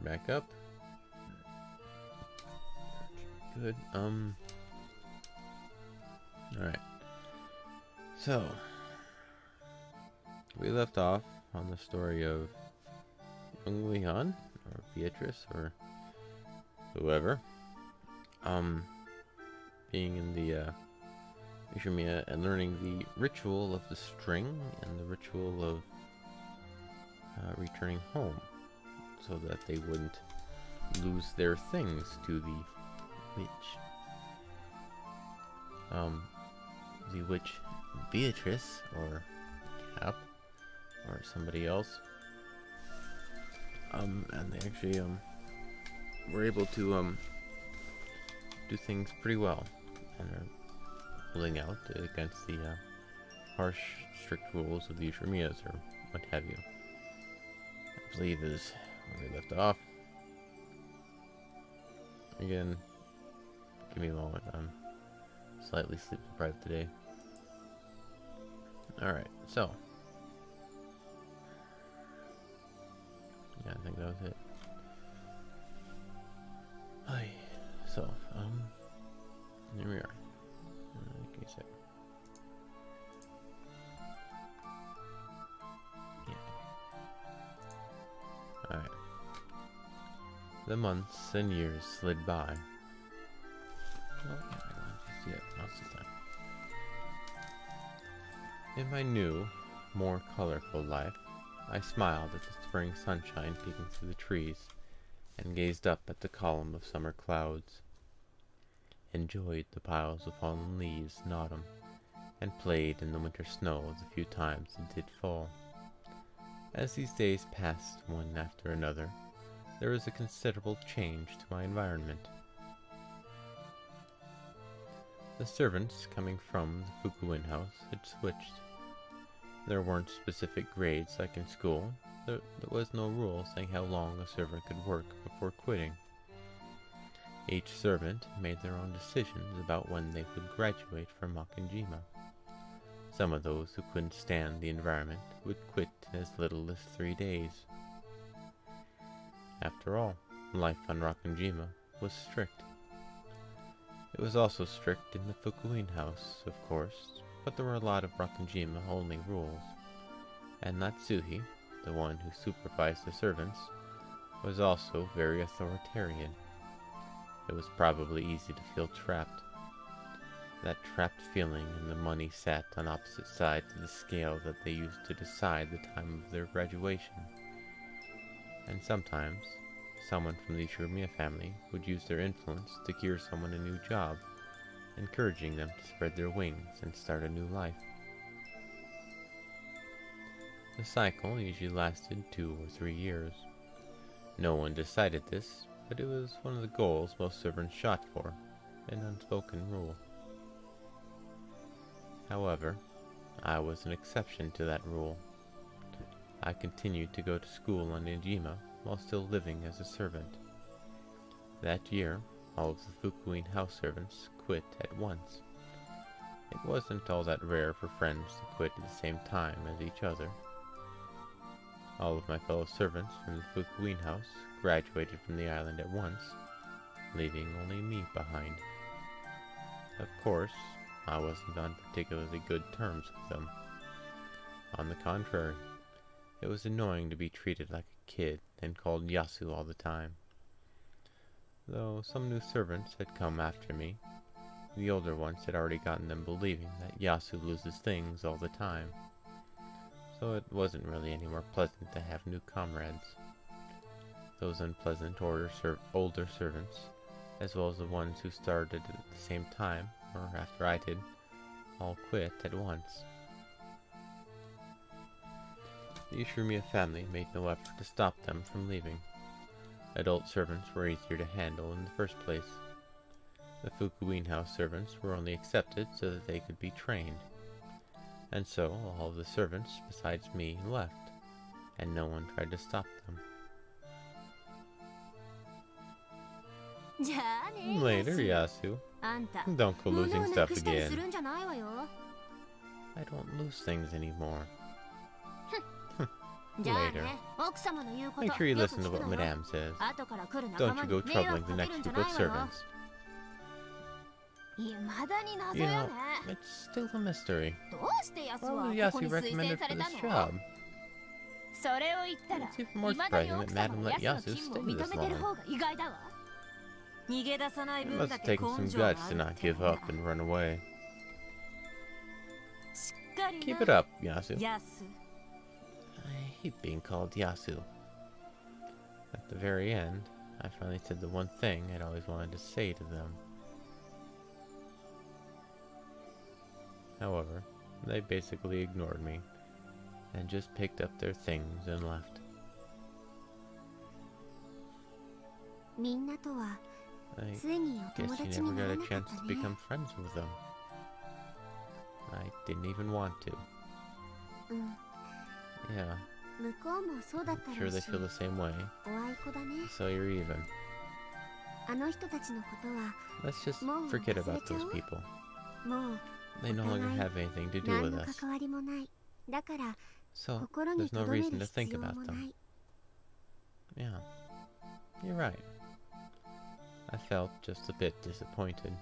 start back up. Good. Alright. So, we left off on the story of young Leon, or Beatrice, or whoever, being in the Ushimiya and learning the ritual of the string and the ritual of returning home, so that they wouldn't lose their things to the witch. The witch Beatrice, or Cap, or somebody else. And they actually were able to do things pretty well, and are holding out against the harsh, strict rules of the Ushimiyas, or what have you. I believe is where we left off. Again, give me a moment. I'm slightly sleep deprived today. Alright, so. Yeah, I think that was it. Hi. So, here we are. Give me a sec. Yeah. Alright. The months and years slid by. Oh, yeah, I want to see it. Not this time. In my new, more colorful life, I smiled at the spring sunshine peeking through the trees, and gazed up at the column of summer clouds, enjoyed the piles of fallen leaves in autumn, and played in the winter snow the few times it did fall. As these days passed one after another, there was a considerable change to my environment. The servants coming from the Fukuin house had switched. There weren't specific grades like in school. There was no rule saying how long a servant could work before quitting. Each servant made their own decisions about when they would graduate from Makanjima. Some of those who couldn't stand the environment would quit in as little as 3 days. After all, life on Rakanjima was strict. It was also strict in the Fukuin house, of course, but there were a lot of Rakanjima-only rules, and Natsuhi, the one who supervised the servants, was also very authoritarian. It was probably easy to feel trapped. That trapped feeling and the money sat on opposite sides of the scale that they used to decide the time of their graduation. And sometimes, someone from the Ushimiya family would use their influence to gear someone a new job, encouraging them to spread their wings and start a new life. The cycle usually lasted 2 or 3 years. No one decided this, but it was one of the goals most servants shot for, an unspoken rule. However, I was an exception to that rule. I continued to go to school on Nijima while still living as a servant. That year, all of the Fukuin house servants quit at once. It wasn't all that rare for friends to quit at the same time as each other. All of my fellow servants from the Fukuin house graduated from the island at once, leaving only me behind. Of course, I wasn't on particularly good terms with them. On the contrary, it was annoying to be treated like a kid and called Yasu all the time. Though some new servants had come after me, the older ones had already gotten them believing that Yasu loses things all the time, so it wasn't really any more pleasant to have new comrades. Those unpleasant older servants, as well as the ones who started at the same time, or after I did, all quit at once. The Ushimiya family made no effort to stop them from leaving. Adult servants were easier to handle in the first place. The Fukuin house servants were only accepted so that they could be trained. And so all of the servants besides me left, and no one tried to stop them. Later, Yasu. Don't go losing stuff again. I don't lose things anymore. later. Make sure you listen to what Madame says. Don't you go troubling the next group of servants. You know, it's still a mystery. Why would Yasu recommend it for this job? It's even more surprising that Madame let Yasu stay this long. It must have taken some guts to not give up and run away. Keep it up, Yasu. I hate being called Yasu. At the very end, I finally said the one thing I'd always wanted to say to them. However, they basically ignored me and just picked up their things and left. I guess you never got a chance to become friends with them. I didn't even want to. Yeah. I'm sure they feel the same way. So you're even. Let's just forget about those people. They no longer have anything to do with us. So, there's no reason to think about them. Yeah, you're right. I felt just a bit disappointed.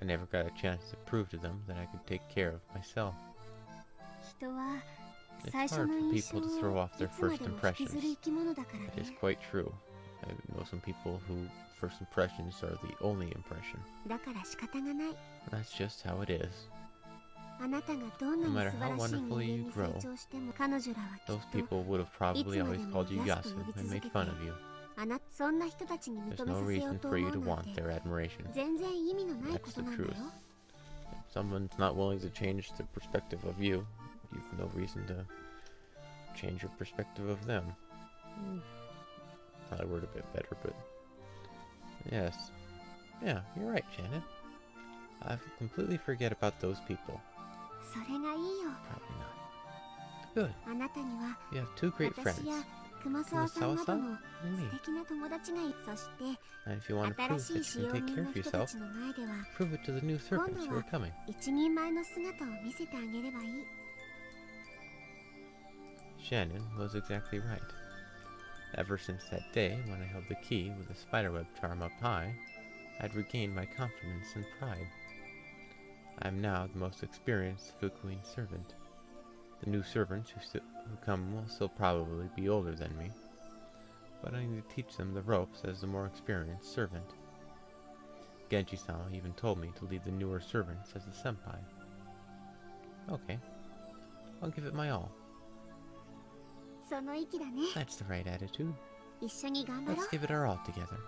I never got a chance to prove to them that I could take care of myself. It's hard for people to throw off their first impressions. That is quite true. I know some people who first impressions are the only impression. That's just how it is. No matter how wonderfully you grow, those people would have probably always called you Yasu and made fun of you. There's no reason for you to want their admiration. That's the truth. If someone's not willing to change their perspective of you, you've no reason to change your perspective of them. Probably word a bit better, but yes. Yeah, you're right, Janet. I completely forget about those people. Probably not. Good. You have two great friends. Kumasawa-san and me. And if you want to prove that you can take care of yourself, prove it to the new servants who are coming. Shannon was exactly right. Ever since that day when I held the key with the spiderweb charm up high, I'd regained my confidence and pride. I am now the most experienced Fukuin servant. The new servants who come will still probably be older than me, but I need to teach them the ropes as the more experienced servant. Genji-sama even told me to lead the newer servants as a senpai. Okay, I'll give it my all. That's the right attitude. Let's give it our all together.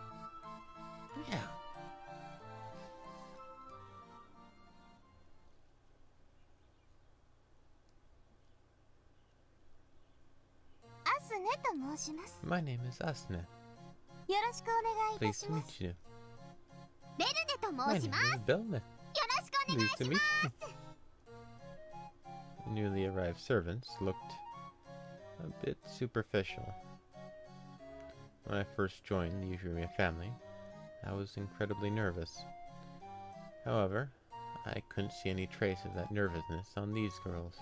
Yeah. My name is Asune. Pleased to meet you. My name is Belne. Pleased to meet you. The newly arrived servants looked a bit superficial. When I first joined the Ushimiya family, I was incredibly nervous. However, I couldn't see any trace of that nervousness on these girls.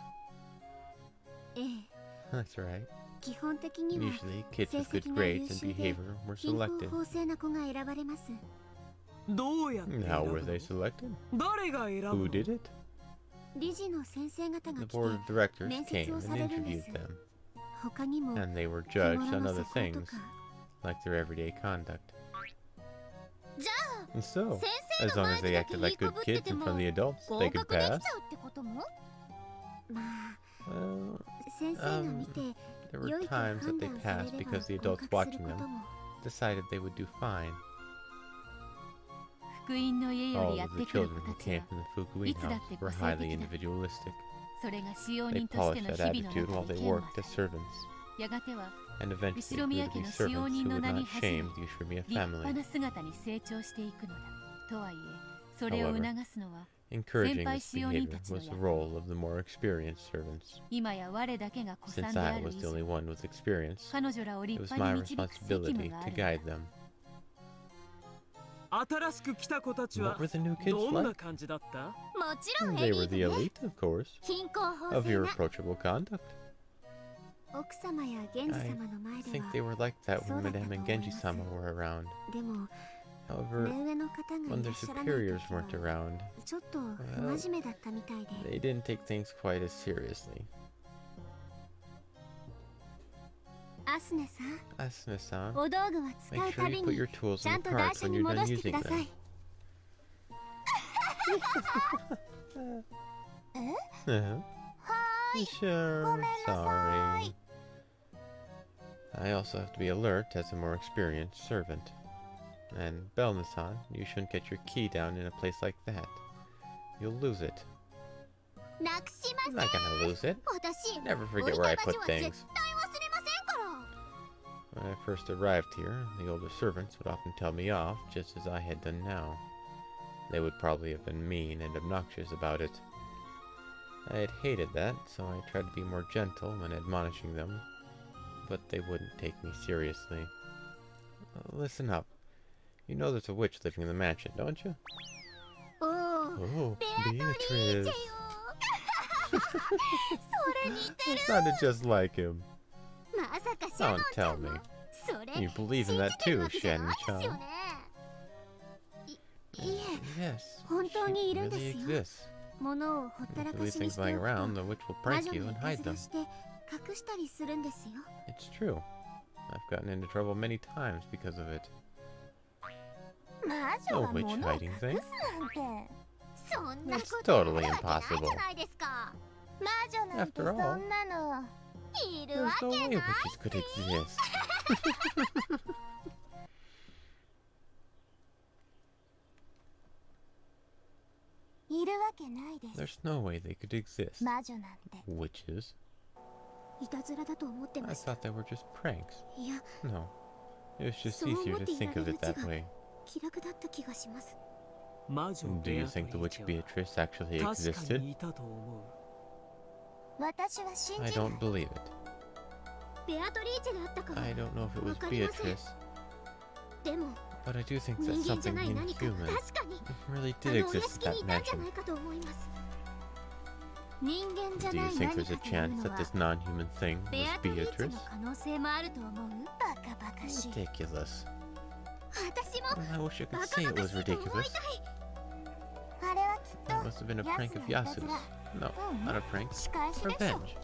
That's right. Usually, kids with good grades and behavior were selected. How were they selected? Who did it? The board of directors came and interviewed them. And they were judged on other things, like their everyday conduct. And so, as long as they acted like good kids in front of the adults, they could pass. Well, there were times that they passed because the adults watching them decided they would do fine. All of the children who came from the Fukuin house were highly individualistic. They polished that attitude while they worked as servants, and eventually grew to be servants who would not shame the Ushimiya family. However, encouraging this behavior was the role of the more experienced servants. Since I was the only one with experience, it was my responsibility to guide them. What were the new kids like? They were the elite, of course, of your approachable conduct. I think they were like that when Madame and Genji-sama were around. However, when their superiors weren't around, well, they didn't take things quite as seriously. Asune-san, make sure you put your tools in the cart when you're done using them. Sure, sorry. I also have to be alert as a more experienced servant. And Belna-san, you shouldn't get your key down in a place like that. You'll lose it. I'm not gonna lose it. Never forget where I put things. When I first arrived here, the older servants would often tell me off, just as I had done now. They would probably have been mean and obnoxious about it. I had hated that, so I tried to be more gentle when admonishing them, but they wouldn't take me seriously. Listen up. You know there's a witch living in the mansion, don't you? Oh, Beatrice! It sounded just like him. Don't tell me. You believe in that too, Shen-chan. Yes, she really exists. If you leave things lying around, the witch will prank you and hide them. It's true. I've gotten into trouble many times because of it. No witch hiding things. That's totally impossible. After all, there's no way witches could exist. There's no way they could exist. Witches? I thought they were just pranks. No, it was just easier to think of it that way. Do you think the witch Beatrice actually existed? I don't believe it. I don't know if it was Beatrice, but I do think that something inhuman really did exist at that mansion. Do you think there's a chance that this non-human thing was Beatrice? Ridiculous. I wish I could say it was ridiculous. It must have been a prank of Yasu's. No, not a prank. Revenge.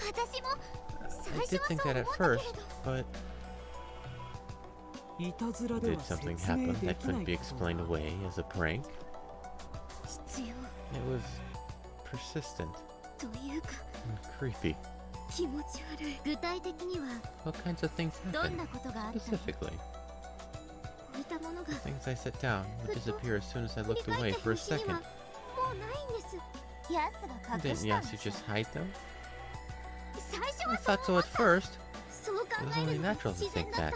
I did think that at first, but... Did something happen that couldn't be explained away as a prank? It was persistent and creepy. What kinds of things happened, specifically? The things I set down would disappear as soon as I looked away for a second. Didn't Yasu just hide them? I thought so at first. It was only natural to think that.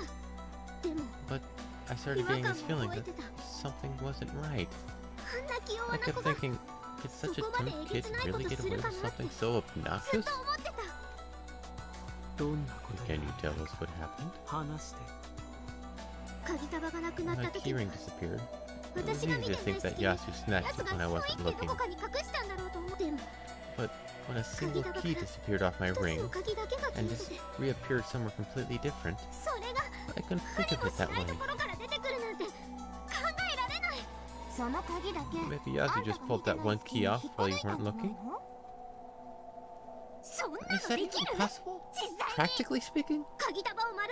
But I started getting this feeling that something wasn't right. I kept thinking, could such a timid kid really get away with something so obnoxious? Can you tell us what happened? My keyring disappeared. It was easy to think that Yasu snatched it when I wasn't looking. But when a single key disappeared off my ring, and just reappeared somewhere completely different, I couldn't think of it that way. Maybe Yasu just pulled that one key off while you weren't looking? Is that even possible? Practically speaking?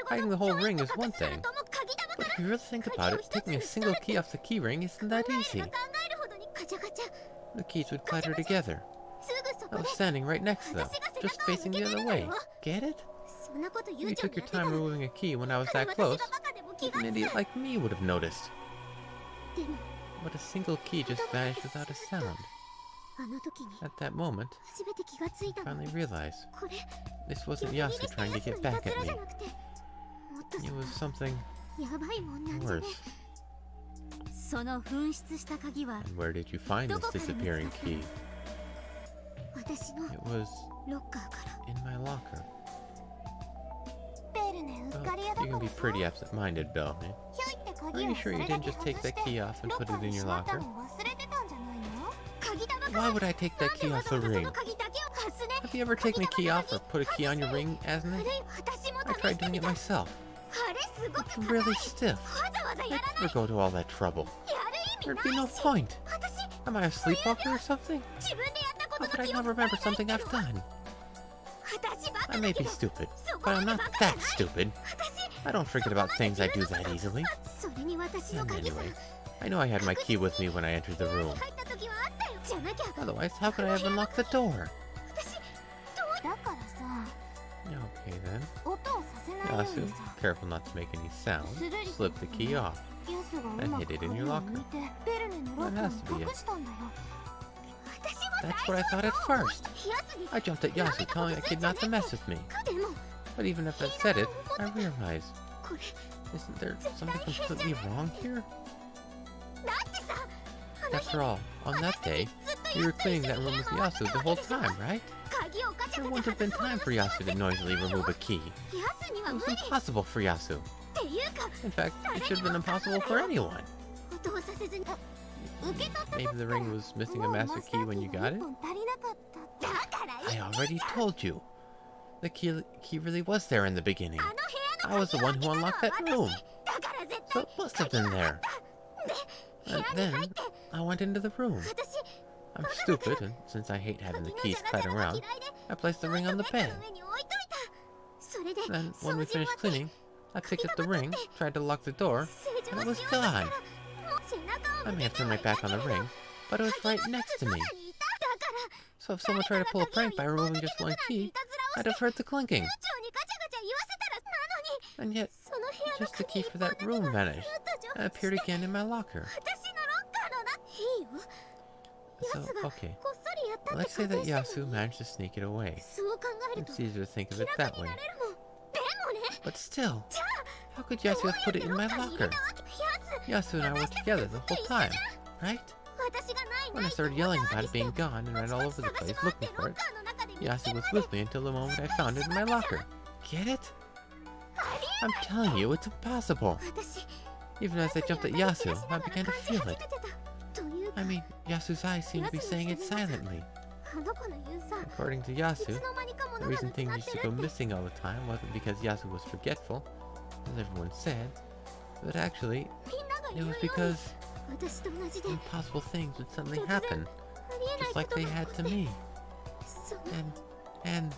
Hiding the whole ring is one thing, but if you really think about it, taking a single key off the key ring isn't that easy. The keys would clatter together. I was standing right next to them, just facing the other way. Get it? If you took your time removing a key when I was that close, even an idiot like me would have noticed. But a single key just vanished without a sound. At that moment, I finally realized this wasn't Yasu trying to get back at me. It was something worse. And where did you find this disappearing key? It was in my locker. Well, you can be pretty absent-minded, Belle. Are you sure you didn't just take that key off and put it in your locker? Why would I take that key off the ring? Have you ever taken a key off or put a key on your ring, Asne? I tried doing it myself. It's really stiff. I'd never go to all that trouble. There'd be no point. Am I a sleepwalker or something? How could I not remember something I've done? I may be stupid, but I'm not that stupid. I don't forget about things I do that easily. And anyway, I know I had my key with me when I entered the room. Otherwise, how could I have unlocked the door? Okay then. Yasu, careful not to make any sound, slip the key off, and hid it in your locker. That has to be it. That's what I thought at first. I jumped at Yasu telling a kid not to mess with me. But even if I said it, I realized, isn't there something completely wrong here? After all, on that day, you were cleaning that room with Yasu the whole time, right? There wouldn't have been time for Yasu to noisily remove a key. It was impossible for Yasu. In fact, it should have been impossible for anyone. Maybe the ring was missing a master key when you got it? I already told you. The key really was there in the beginning. I was the one who unlocked that room. So it must have been there. And then, I went into the room. I'm stupid, and since I hate having the keys clattering around, I placed the ring on the bed. Then, when we finished cleaning, I picked up the ring, tried to lock the door, and it was gone. I may have turned my back on the ring, but it was right next to me. So if someone tried to pull a prank by removing just one key, I'd have heard the clinking. And yet, just the key for that room vanished, and appeared again in my locker. So, okay, let's say that Yasu managed to sneak it away. It's easier to think of it that way. But still, how could Yasu have put it in my locker? Yasu and I were together the whole time, right? When I started yelling about it being gone and ran all over the place looking for it, Yasu was with me until the moment I found it in my locker. Get it? I'm telling you, it's impossible. Even as I jumped at Yasu, I began to feel it. I mean, Yasu's eyes seemed to be saying it silently. According to Yasu, the reason things used to go missing all the time wasn't because Yasu was forgetful, as everyone said, but actually, it was because impossible things would suddenly happen, just like they had to me. And...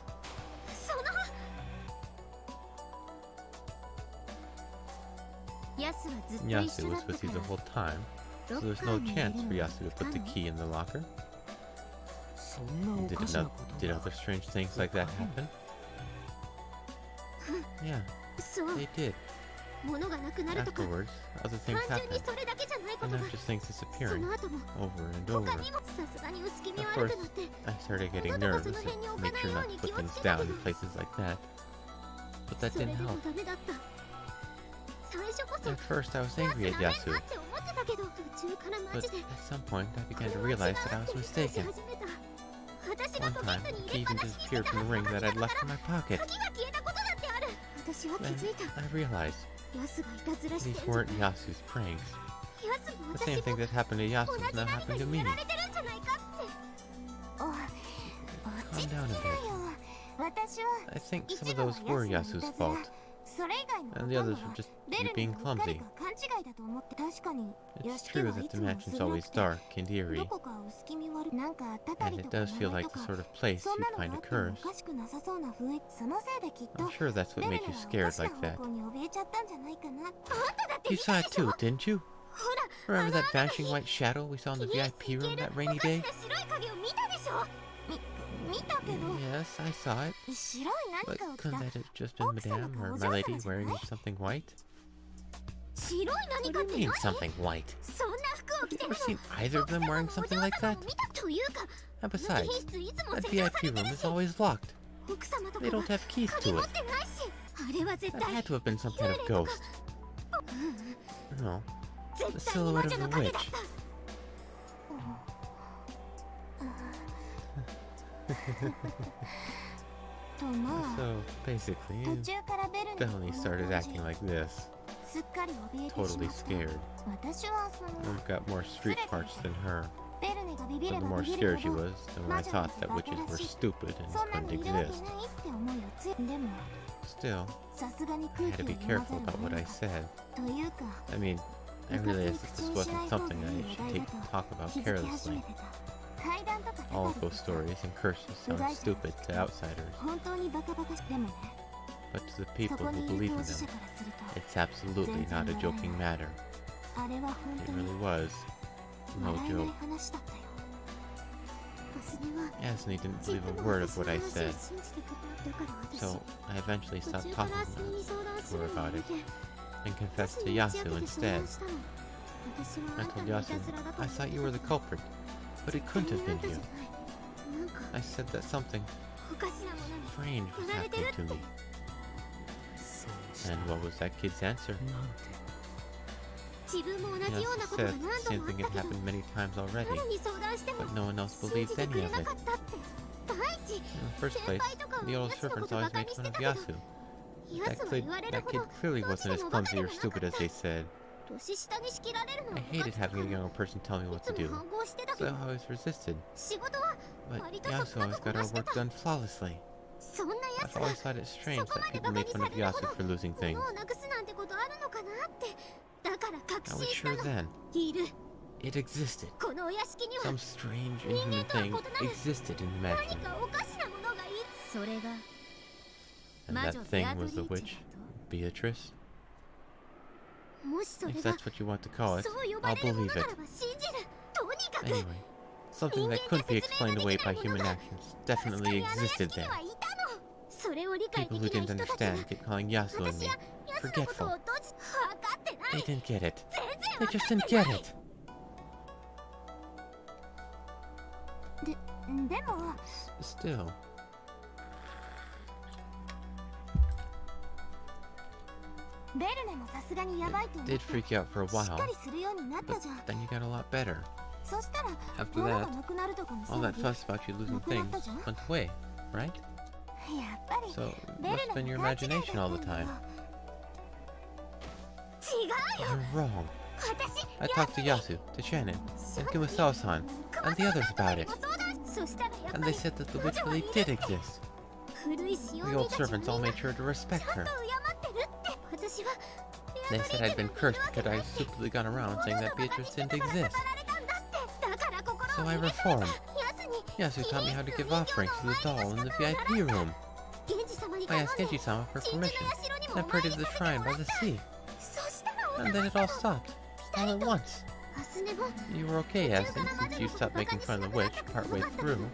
Yasu was with you the whole time, so there was no chance for Yasu to put the key in the locker. Did other strange things like that happen? Yeah, they did. Afterwards, other things happened, and not just things disappearing, over and over. Of course, I started getting nervous and made sure not to put things down in places like that, but that didn't help. At first, I was angry at Yasu, but at some point, I began to realize that I was mistaken. One time, the key even disappeared from the ring that I'd left in my pocket. Then, I realized these weren't Yasu's pranks. The same thing that happened to Yasu is now happening to me. Calm down a bit. I think some of those were Yasu's fault, and the others were just you being clumsy. It's true that the mansion's always dark and eerie, and it does feel like the sort of place you'd find a curse. I'm sure that's what made you scared like that. You saw it too, didn't you? Remember that vanishing white shadow we saw in the VIP room that rainy day? Yes, I saw it. But couldn't that have just been Madame or my lady wearing something white? What do you mean, something white? Have you ever seen either of them wearing something like that? And besides, that VIP room is always locked. They don't have keys to it. That had to have been some kind of ghost. No, the silhouette of the witch. So, basically, Bellany started acting like this. Totally scared. I've got more street smarts than her. So the more scared she was, the more I thought that witches were stupid and couldn't exist. Still, I had to be careful about what I said. I mean, I realized that this wasn't something I should talk about carelessly. All of those stories and curses sound stupid to outsiders, but to the people who believe in them, it's absolutely not a joking matter. It really was no joke. Yasuni didn't believe a word of what I said, so I eventually stopped talking to her about it and confessed to Yasu instead. I told Yasu, I thought you were the culprit, but it couldn't have been you. I said that something strange was happening to me. And what was that kid's answer? Yasu said the same thing had happened many times already, but no one else believed any of it. In the first place, the old servants always made fun of Yasu. That kid clearly wasn't as clumsy or stupid as they said. I hated having a young person tell me what to do, so I always resisted. But Yasu always got her work done flawlessly. I've always thought it strange that people made fun of Yasu for losing things. I was sure then. It existed. Some strange, inhuman thing existed in the mansion. And that thing was the witch, Beatrice? If that's what you want to call it, I'll believe it. Anyway, something that couldn't be explained away by human actions definitely existed there. People who didn't understand kept calling Yasu and me forgetful. They didn't get it. They just didn't get it. Still. It did freak you out for a while, but then you got a lot better. After that, all that fuss about you losing things went away, right? So, it must have been your imagination all the time. You're wrong. I talked to Yasu, to Shannon, and Kumasawa-san, and the others about it. And they said that the witch really did exist. The old servants all made sure to respect her. They said I'd been cursed because I had stupidly gone around saying that Beatrice didn't exist. So I reformed. Yasu taught me how to give offerings to the doll in the VIP room. I asked Genji-sama for permission, and I prayed to the shrine by the sea. And then it all stopped, all at once. You were okay, Aston, since you stopped making fun of the witch partway through.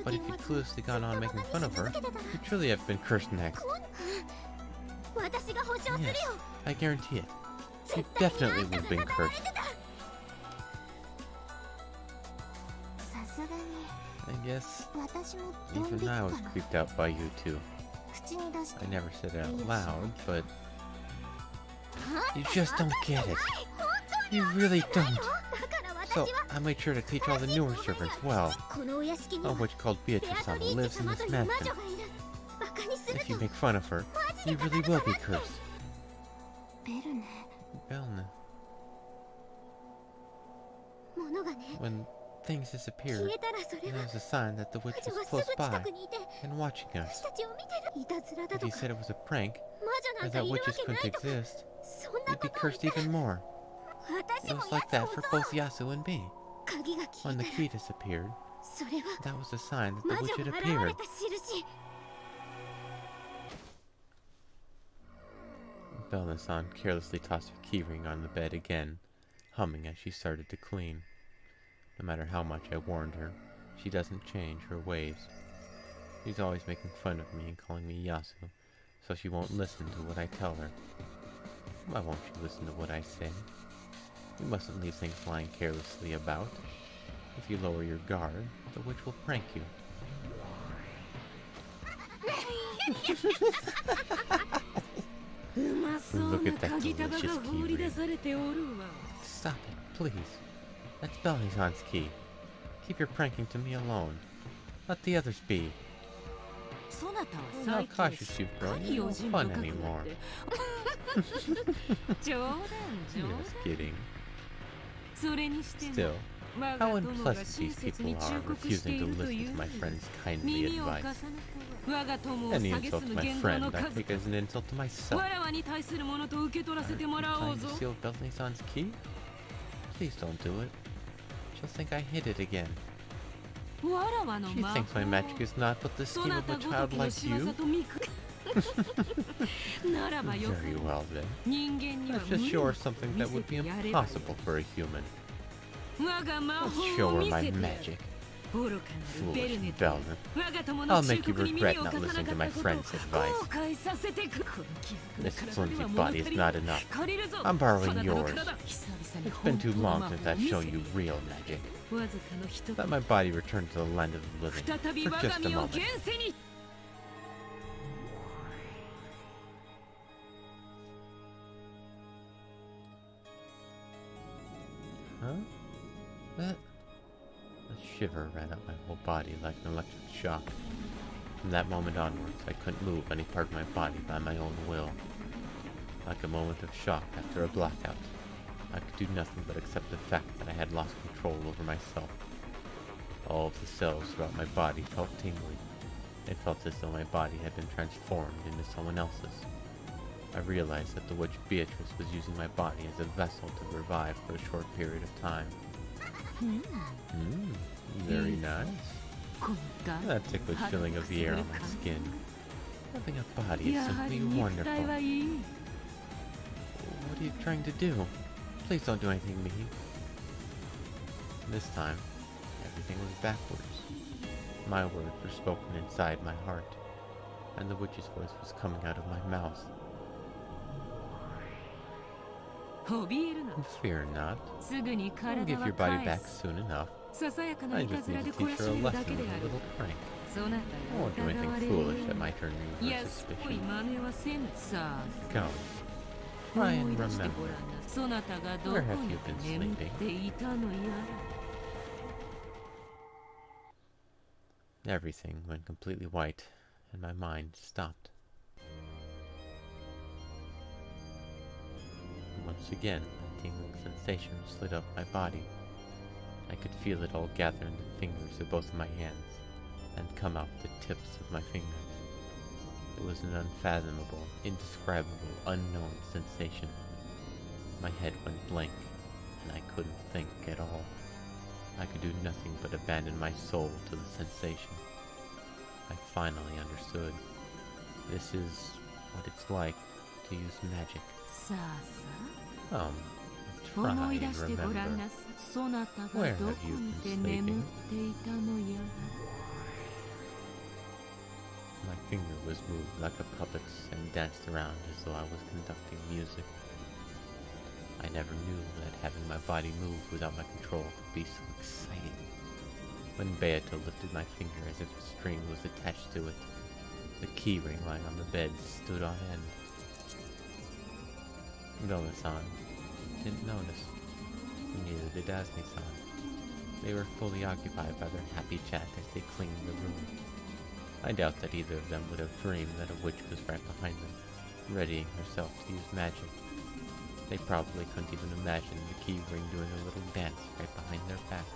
But if you'd cluelessly gone on making fun of her, you'd truly have been cursed next. Yes, I guarantee it. You definitely would have been cursed. I guess even I was creeped out by you two. I never said it out loud, but you just don't get it. You really don't. So I made sure to teach all the newer servants well. A witch called Beatrice-sama lives in this mansion. If you make fun of her, you really will be cursed. Belna. When things disappeared, there was a sign that the witch was close by and watching us. If you said it was a prank, or that witches couldn't exist, you'd be cursed even more. It was like that for both Yasu and me. When the key disappeared, that was a sign that the witch had appeared. Belna-san carelessly tossed her keyring on the bed again, humming as she started to clean. No matter how much I warned her, she doesn't change her ways. She's always making fun of me and calling me Yasu, so she won't listen to what I tell her. Why won't she listen to what I say? You mustn't leave things lying carelessly about. If you lower your guard, the witch will prank you. Look at that delicious key. Stop it, please. That's Belly-san's key. Keep your pranking to me alone. Let the others be. How cautious you've grown. You don't fun anymore. Just kidding. Still, How unpleasant these people are, refusing to listen to my friend's kindly advice. Any insult to my friend, I take as an insult to myself. Are you trying to steal Beltane-san's key? Please don't do it. She'll think I hid it again. She thinks my magic is not but the scheme of a child like you? Very well then. Let's just show her something that would be impossible for a human. Let's show her my magic. Foolish Belden. I'll make you regret not listening to my friend's advice. This flimsy body is not enough. I'm borrowing yours. It's been too long since I've shown you real magic. Let my body return to the land of the living for just a moment. Huh? That... A shiver ran up my whole body like an electric shock. From that moment onwards, I couldn't move any part of my body by my own will. Like a moment of shock after a blackout, I could do nothing but accept the fact that I had lost control over myself. All of the cells throughout my body felt tingling. It felt as though my body had been transformed into someone else's. I realized that the witch Beatrice was using my body as a vessel to revive for a short period of time. Very nice. That ticklish feeling of the air on my skin. Having a body is simply wonderful. What are you trying to do? Please don't do anything mean. This time, everything was backwards. My words were spoken inside my heart, and the witch's voice was coming out of my mouth. Fear not. I'll give your body back soon enough. I just need to teach her a lesson with a little prank. I won't do anything foolish that might turn you into suspicion. Come. Try and remember. Where have you been sleeping? Everything went completely white, and my mind stopped. Once again, a tingling sensation slid up my body. I could feel it all gather in the fingers of both of my hands, and come out the tips of my fingers. It was an unfathomable, indescribable, unknown sensation. My head went blank, and I couldn't think at all. I could do nothing but abandon my soul to the sensation. I finally understood. This is what it's like to use magic. Try and remember. Where have you been sleeping? My finger was moved like a puppet's and danced around as though I was conducting music. I never knew that having my body move without my control could be so exciting. When Beato lifted my finger as if a string was attached to it, the key ring lying on the bed stood on end. Beltane didn't notice. Neither did Asne-san. They were fully occupied by their happy chat as they cleaned the room. I doubt that either of them would have dreamed that a witch was right behind them, readying herself to use magic. They probably couldn't even imagine the key ring doing a little dance right behind their back.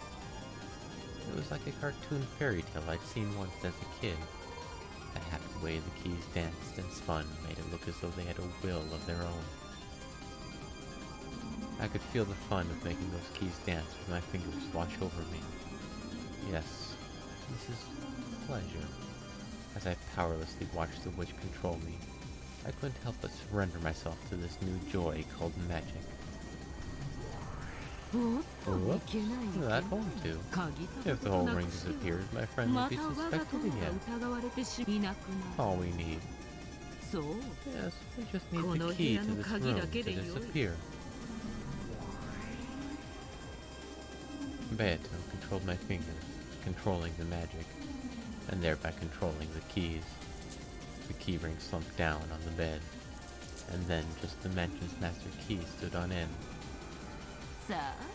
It was like a cartoon fairy tale I'd seen once as a kid. The happy way the keys danced and spun made it look as though they had a will of their own. I could feel the fun of making those keys dance with my fingers wash over me. Yes, this is pleasure. As I powerlessly watched the witch control me, I couldn't help but surrender myself to this new joy called magic. Whoops, that won't do. If the whole ring disappears, my friend will be suspected again. All we need. Yes, we just need the key to this room to disappear. Beato controlled my fingers, controlling the magic, and thereby controlling the keys. The key ring slumped down on the bed, and then just the mansion's master key stood on end.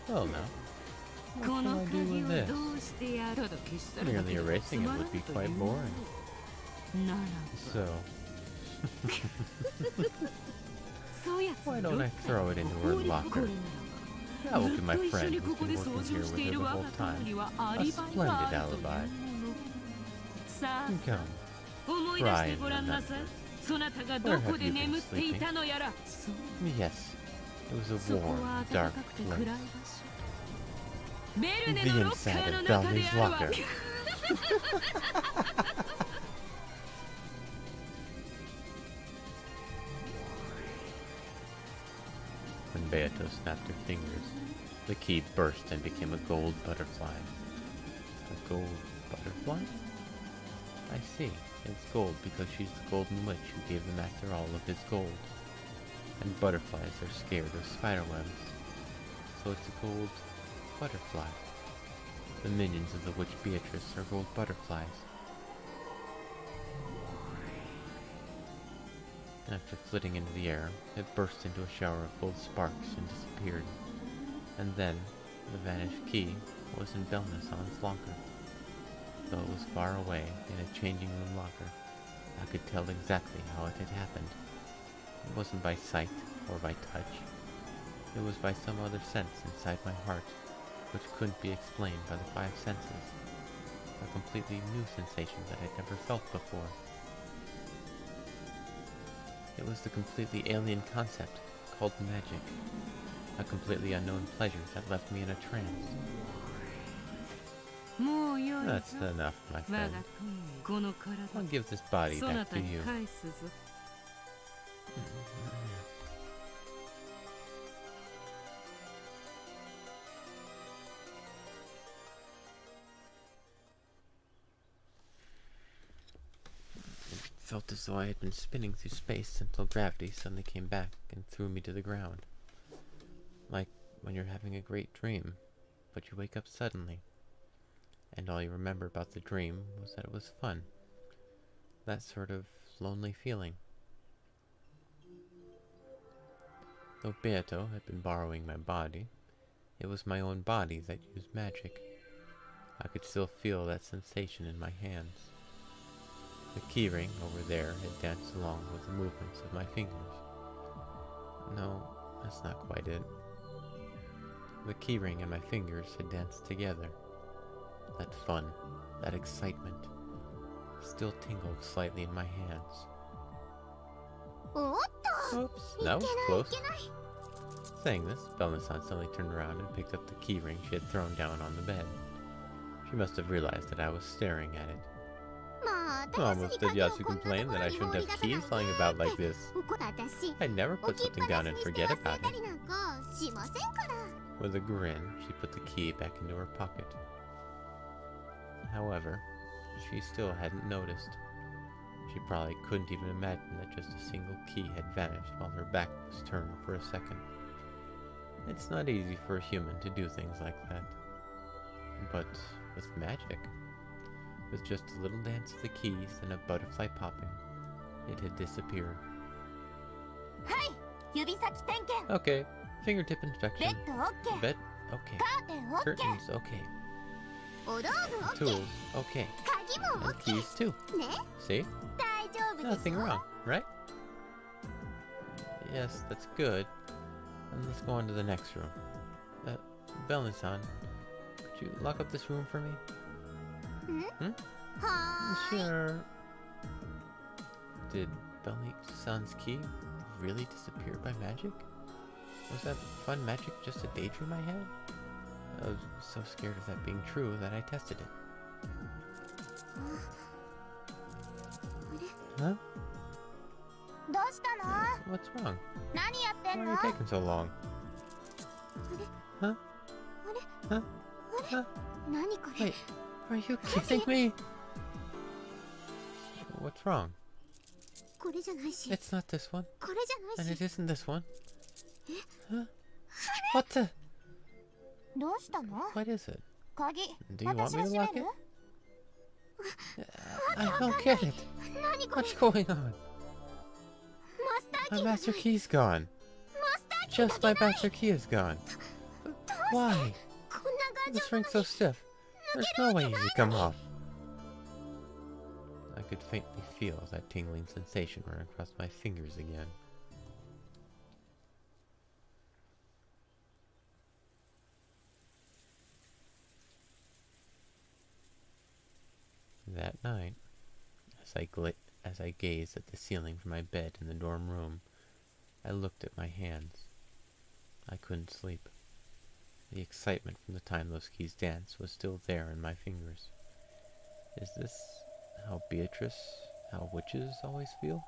Well now, what can I do with this? Merely erasing it would be quite boring. So, why don't I throw it into her locker? Now look at my friend who's been working here with her the whole time. A splendid alibi. Come, cry and remember. Where have you been sleeping? Yes, it was a warm, dark place. The inside of Belny's locker. When Beato snapped her fingers, the key burst and became a gold butterfly. A gold butterfly? I see. It's gold because she's the golden witch who gave the master all of his gold. And butterflies are scared of spiderwebs. So it's a gold butterfly. The minions of the witch Beatrice are gold butterflies. After flitting into the air, it burst into a shower of gold sparks and disappeared. And then, the vanished key was in Belnasan's locker. Though it was far away, in a changing room locker, I could tell exactly how it had happened. It wasn't by sight or by touch. It was by some other sense inside my heart, which couldn't be explained by the five senses. A completely new sensation that I'd never felt before. It was the completely alien concept called magic. A completely unknown pleasure that left me in a trance. That's enough, my friend. I'll give this body back to you. It felt as though I had been spinning through space until gravity suddenly came back and threw me to the ground. Like when you're having a great dream, but you wake up suddenly. And all you remember about the dream was that it was fun. That sort of lonely feeling. Though Beato had been borrowing my body, it was my own body that used magic. I could still feel that sensation in my hands. The keyring over there had danced along with the movements of my fingers. No, that's not quite it. The keyring and my fingers had danced together. That fun, that excitement, still tingled slightly in my hands. Oops, that was close. Saying this, Belnasan suddenly turned around and picked up the keyring she had thrown down on the bed. She must have realized that I was staring at it. Almost did Yasu complain that I shouldn't have keys lying about like this. I'd never put something down and forget about it. With a grin, she put the key back into her pocket. However, she still hadn't noticed. She probably couldn't even imagine that just a single key had vanished while her back was turned for a second. It's not easy for a human to do things like that. But with magic, with just a little dance of the keys and a butterfly popping, it had disappeared. Okay, fingertip inspection. Bed, okay. Curtains, okay. Tools, okay. And keys too. See? Nothing wrong, right? Yes, that's good. And let's go on to the next room. Belnasan, could you lock up this room for me? Sure. Did Belnasan's key really disappear by magic? Was that fun magic just a daydream I had? I was so scared of that being true that I tested it. Huh? What's wrong? Why are you taking so long? Huh? Huh? Huh? Wait, are you kidding me? What's wrong? It's not this one. And it isn't this one. Huh? What the? What is it? Do you want me to lock it? I don't get it. What's going on? My master key's gone. Just my master key is gone. Why? This ring's so stiff. There's no way it could come off. I could faintly feel that tingling sensation run across my fingers again. night, as I gazed at the ceiling from my bed in the dorm room, I looked at my hands. I couldn't sleep. The excitement from the time those keys danced was still there in my fingers. Is this how witches always feel?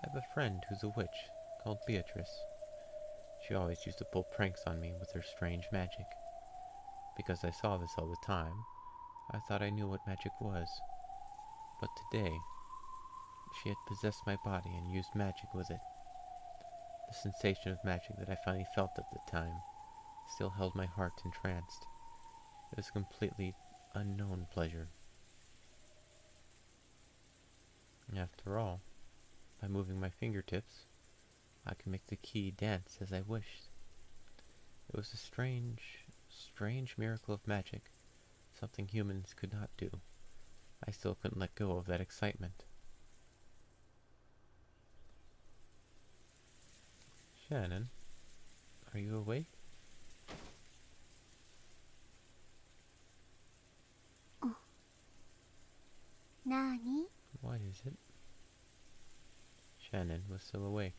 I have a friend who's a witch, called Beatrice. She always used to pull pranks on me with her strange magic. Because I saw this all the time, I thought I knew what magic was. But today, she had possessed my body and used magic with it. The sensation of magic that I finally felt at the time still held my heart entranced. It was a completely unknown pleasure. After all, by moving my fingertips, I could make the key dance as I wished. It was a strange miracle of magic, something humans could not do. I still couldn't let go of that excitement. Shannon, are you awake? Nani? What is it? Shannon was still awake.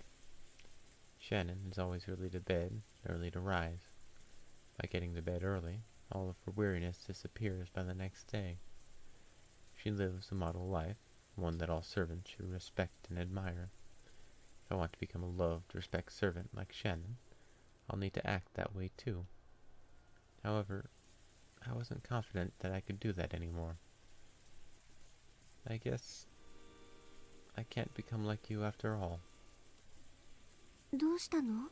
Shannon is always early to bed, early to rise. By getting to bed early, all of her weariness disappears by the next day. She lives a model life, one that all servants should respect and admire. If I want to become a loved, respected servant like Shannon, I'll need to act that way too. However, I wasn't confident that I could do that anymore. I guess I can't become like you after all. どうしたの?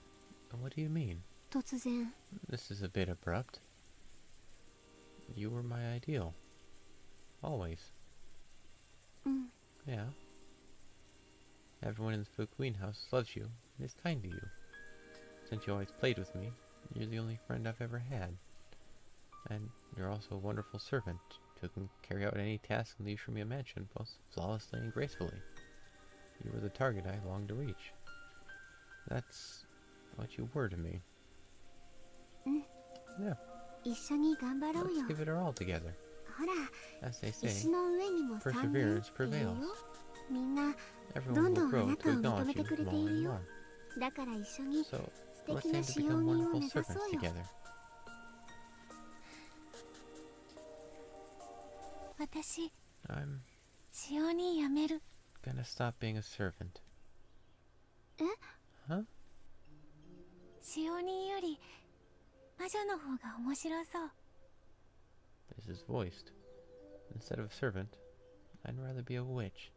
What do you mean? 突然。 This is a bit abrupt. You were my ideal. Always. うん。 Yeah. Everyone in the Fukuin house loves you and is kind to you. Since you always played with me, you're the only friend I've ever had. And you're also a wonderful servant who can carry out any task in the Ishimiya mansion both flawlessly and gracefully. You were the target I longed to reach. That's what you were to me. うん。 Yeah. 一緒に頑張ろう Let's よ。 give it our all together. ほら、 As they 石 say, の上にも三人 perseverance いるよ prevails. みんな Everyone どん will どんあ grow な to たを認 acknowledge め you てくれて more いる and よ more. だから一緒に So 素 let's 敵な aim to 使用 become 人を wonderful 目指そう servants よ together. 私 I'm 使用人やめる gonna stop being a servant. え Huh? 使用人より魔女の方が面白そう This is voiced. Instead of a servant, I'd rather be a witch.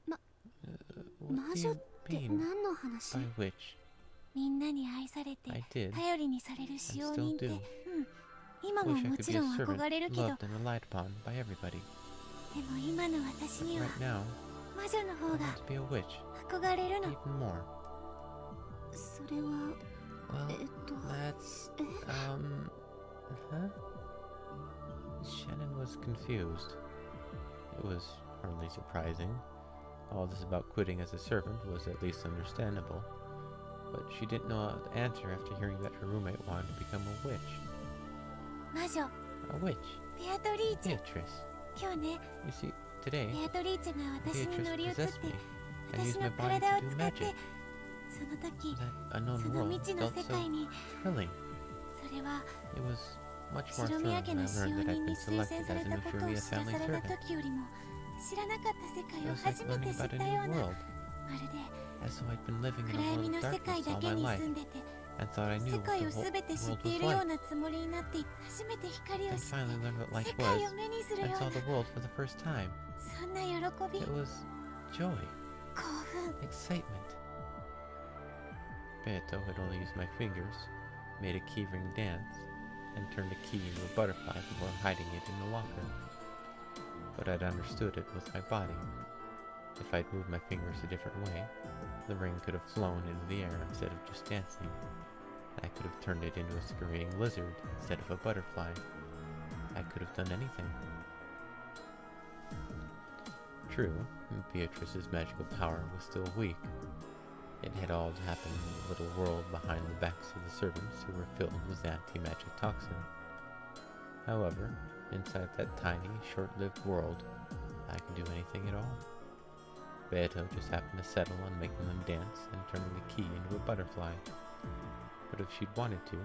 Ma- What do 魔女 you って mean 何の話 by witch? みんなに愛されて I did. 頼りにされる使用人って I still do. 今も Wish I も could ち be a ろん servant, 憧れるけど loved and relied upon by everybody. でも今の私に But は right now, 魔女の I 方が want to be a witch 憧れるの even more. それは Well, と that's Eh? huh? Shannon was confused. It was hardly surprising. All this about quitting as a servant was at least understandable. But she didn't know how to answer after hearing that her roommate wanted to become a witch. 魔女 A witch. ベアトリーチェ Beatrice. 今日ね You see, today, ベアトリーチェが私に Beatrice 乗り移って possessed me and 私 used の my body 体 to を do 使って magic. その時 That unknown その world 未知の felt 世 so 界に thrilling. それは It was much more 白 thrilling 宮 when 家 I の使用 learned that 人 I'd に been 推薦 selected され as た an ことを Ushiriya 知ら family され servant. た時よりも知らなかった世 It 界を was like 初めて learning 知っ about a た new ような world, まるで as though I'd been living in 暗 a 闇 world の of 世界 darkness だ all け my に life, 住んでて and thought I 世 knew what 界 the を whole 全て知っ world てい was るよう like, なつもりになって初めて光を and 知って finally learned what 世 life 界 was, を目にする and よう saw な the world for the first time. そんな喜び It was joy, 興奮 excitement. Beato had only used my fingers, made a keyring dance, and turned a key into a butterfly before hiding it in the locker. But I'd understood it with my body. If I'd moved my fingers a different way, the ring could have flown into the air instead of just dancing. I could have turned it into a scurrying lizard instead of a butterfly. I could have done anything. True, Beatrice's magical power was still weak. It had all happened in the little world behind the backs of the servants who were filled with anti-magic toxin. However, Inside that tiny, short-lived world, I can do anything at all. Beto just happened to settle on making them dance and turning the key into a butterfly. But if she'd wanted to,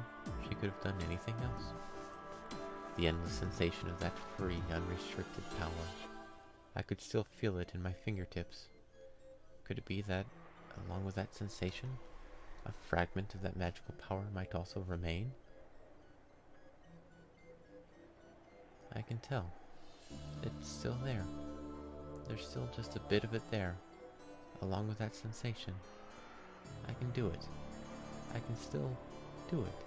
she could have done anything else. The endless sensation of that free, unrestricted power. I could still feel it in my fingertips. Could it be that, along with that sensation, a fragment of that magical power might also remain? I can tell. It's still there. There's still just a bit of it there, along with that sensation. I can do it. I can still do it.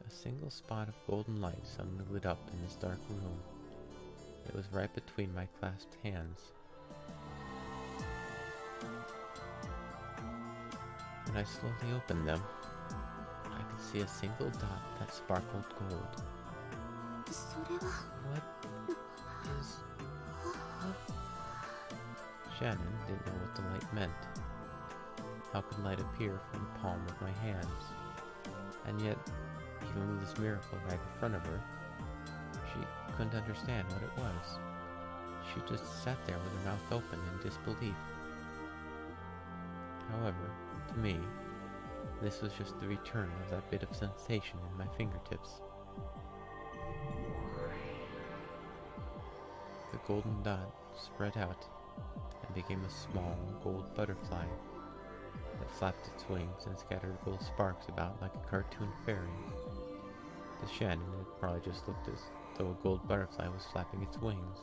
A single spot of golden light suddenly lit up in this dark room. It was right between my clasped hands. When I slowly opened them, I could see a single dot that sparkled gold. What is... What? Shannon didn't know what the light meant. How could light appear from the palm of my hands? And yet, even with this miracle right in front of her, she couldn't understand what it was. She just sat there with her mouth open in disbelief. However, to me, this was just the return of that bit of sensation in my fingertips. The golden dot spread out and became a small gold butterfly that flapped its wings and scattered gold sparks about like a cartoon fairy. To Shannon, it probably just looked as though a gold butterfly was flapping its wings.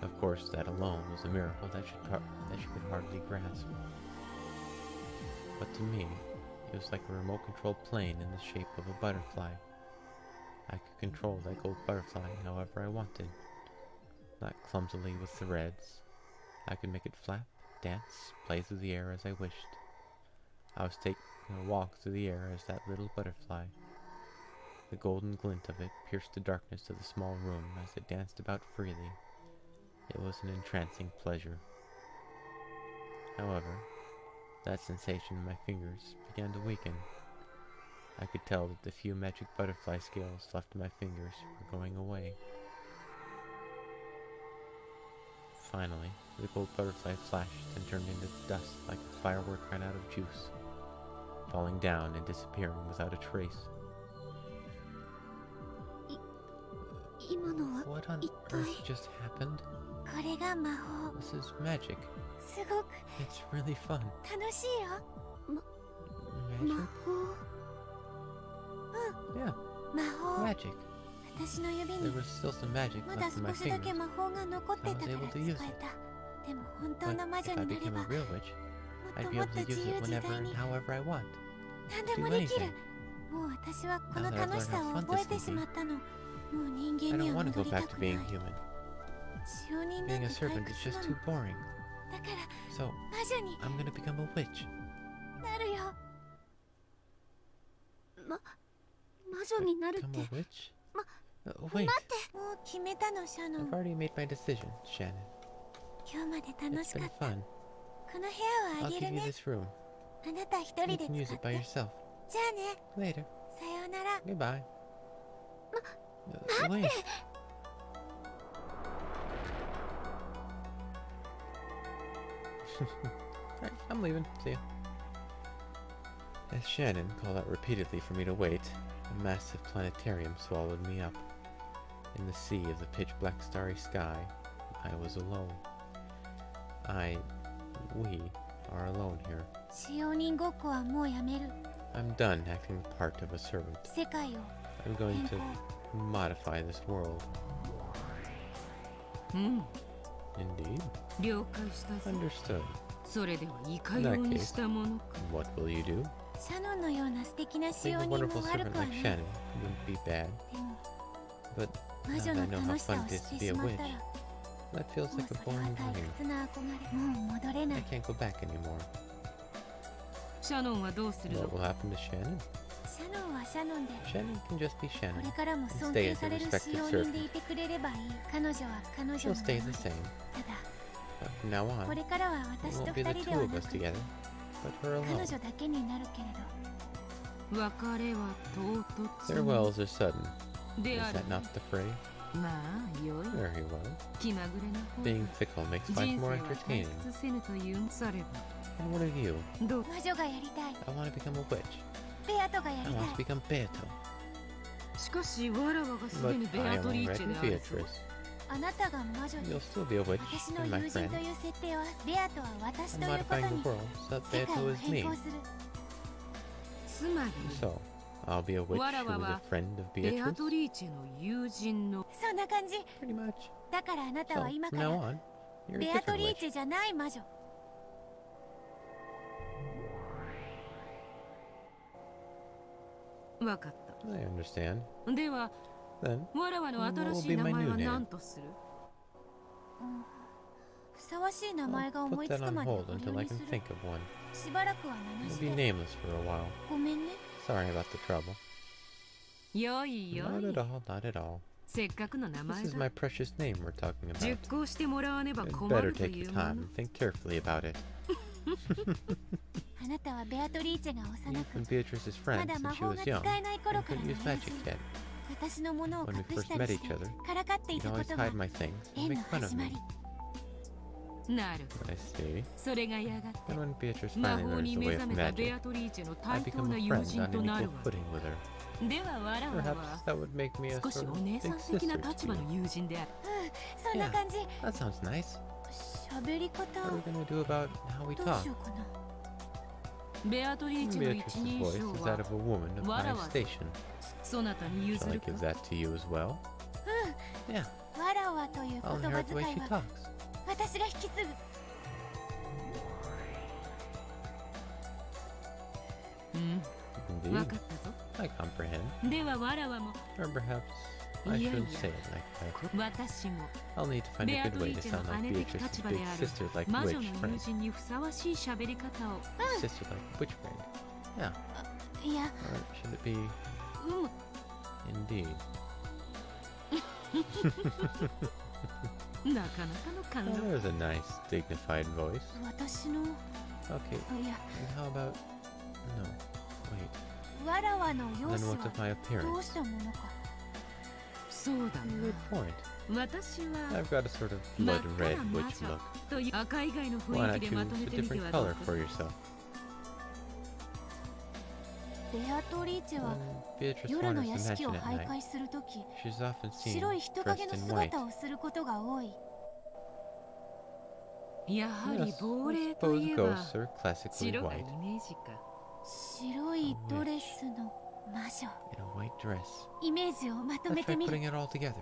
Of course, that alone was a miracle that she could hardly grasp. But to me, it was like a remote-controlled plane in the shape of a butterfly. I could control that gold butterfly however I wanted. Not clumsily with threads. I could make it flap, dance, play through the air as I wished. I was taking a walk through the air as that little butterfly. The golden glint of it pierced the darkness of the small room as it danced about freely. It was an entrancing pleasure. However, that sensation in my fingers began to weaken. I could tell that the few magic butterfly scales left in my fingers were going away. Finally, the gold butterfly flashed and turned into dust like a firework ran out of juice, falling down and disappearing without a trace. What on earth just happened? This is magic. It's really fun. Magic? Yeah, magic. There was still some magic left in my fingers. I was able to use it. But if I became a real witch, I'd be able to use it whenever and however I want. Do anything. Now that I've learned how fun this can be, I don't want to go back to being human. Being a servant is just too boring. So, I'm gonna become a witch. Become a witch? Wait. I've already made my decision, Shannon. It's been fun. I'll give you this room. You can use it by yourself. Later. Goodbye. Wait. Alright, I'm leaving. See ya. As Shannon called out repeatedly for me to wait, a massive planetarium swallowed me up. In the sea of the pitch-black starry sky, I was alone. We are alone here. I'm done acting the part of a servant. I'm going to modify this world. Indeed. Understood. In that case, what will you do? Being a wonderful servant like Shannon wouldn't be bad. But now that I know how fun it is to be a witch, that feels like a boring dream. I can't go back anymore. What will happen to Shannon? Shannon can just be Shannon and stay as a respected servant. She'll stay the same. But from now on, it won't be the two of us together. but her 彼 alone. 女だけになるけれど 別れは唐突 Farewells are sudden. で Is ある that not the phrase? まあよい Very well. 気まぐれな方 Being fickle makes 人 life 生 more は entertaining. 退屈せぬというんされば And what of you? どう魔女がやりたい I want to become a witch. ベアトがや I り want た to い become Beato. しかしわらわがすで But にベ I アト am リーチェ already であるぞ Beatrice. あなたが魔女で You'll still be a witch 私の and my 友人 friend. という設定はベアトは私 I'm ということ modifying に the world so that 世界 Beato を is 変 me. 更するつまり So, I'll be a witch Wara who is a wa friend of ベア Beatrice? トリーチェの友人のそんな感じ Pretty much. だからあなた So, は今か from ら now on, you're a ベアト different リー witch. チェじゃない魔女わかっ I understand. たでは Then, わらわの What will 新し be い名 my 前 new は name? 何とするふさわしい名前が I'll 思 put いつ that く on まで hold 保 until 留 I にす can る think of one. しばらくは名な It'll し be で nameless for a while. ごめんね Sorry about the trouble. よいよ Not い at all, not at all. せっかくの名 This 前 is だ my precious name we're talking about. 熟考してもらわねば You'd 困 better ると take い your うも time の and think carefully about it. あなたはベアトリーチェが You've 幼 been く Beatrice's ま friend だ魔 since she 法 was が young 使えない頃 and から couldn't の use 友 magic 人 yet. 私のものを When we 隠 first したり met して each other, からかってい you'd たこ always とが hide my things and 縁の make fun of 始ま me. りなる I see. それがやがて And when Beatrice 魔 finally 法 learns に the 目 way 覚 of めたベ magic, アトリーチェの I 対等 become な a 友 friend 人 on と an なる equal わ footing with her. ではわらわ Perhaps は that would make me a 少し sort お of 姉さ big ん的 sister な to 立場 you. の友人であるそんな感じ That sounds nice. 喋り方 What are we gonna do about how we どう talk? しようかなベアトリーチェの一 Beatrice's 人 voice 称 is that は of a woman of high Wara wa. station. そなたに譲 Shall I るか give that to you as well? Yeah, わらわという言 I'll 葉 inherit the way 遣い she は talks. 私が引き継うん分 Indeed, かったぞ I comprehend. ではわらわも Or perhaps I Yeah, shouldn't yeah. say it like that. 私も I'll need to find ベ a ア good ト way リ to ーチェ sound の like 姉的 Beatrice's 立場 big である sister like 魔女 witch の friend. 友人にふさわしい喋り方を Sister like witch friend. Yeah, いや or should it be うむ indeed? なかなかの感 Well, 動 there's a nice, dignified voice. 私の Okay, いや and how about... No, wait. わらわの容 Then 姿 what は of my どう appearance? したものかそうだ Good な point. 私は I've got a sort of 真 blood っ red 赤な魔 witch 女 look. という赤以外の Why 雰 not 囲気でまと choose め a てみて different はどう color か for yourself? ベアトリーチェ When は Beatrice 夜の wanders 屋 the 敷を mansion at 徘 night, 徊するとき she's often seen 白い人 dressed 影の in white. 姿をすることが多いやはり Yes, 亡 I 霊と suppose いえば ghosts are classically 白がイ white. メージか白いドレスの魔女 In a white dress. イメージをまとめ Let's て try みる putting it all together.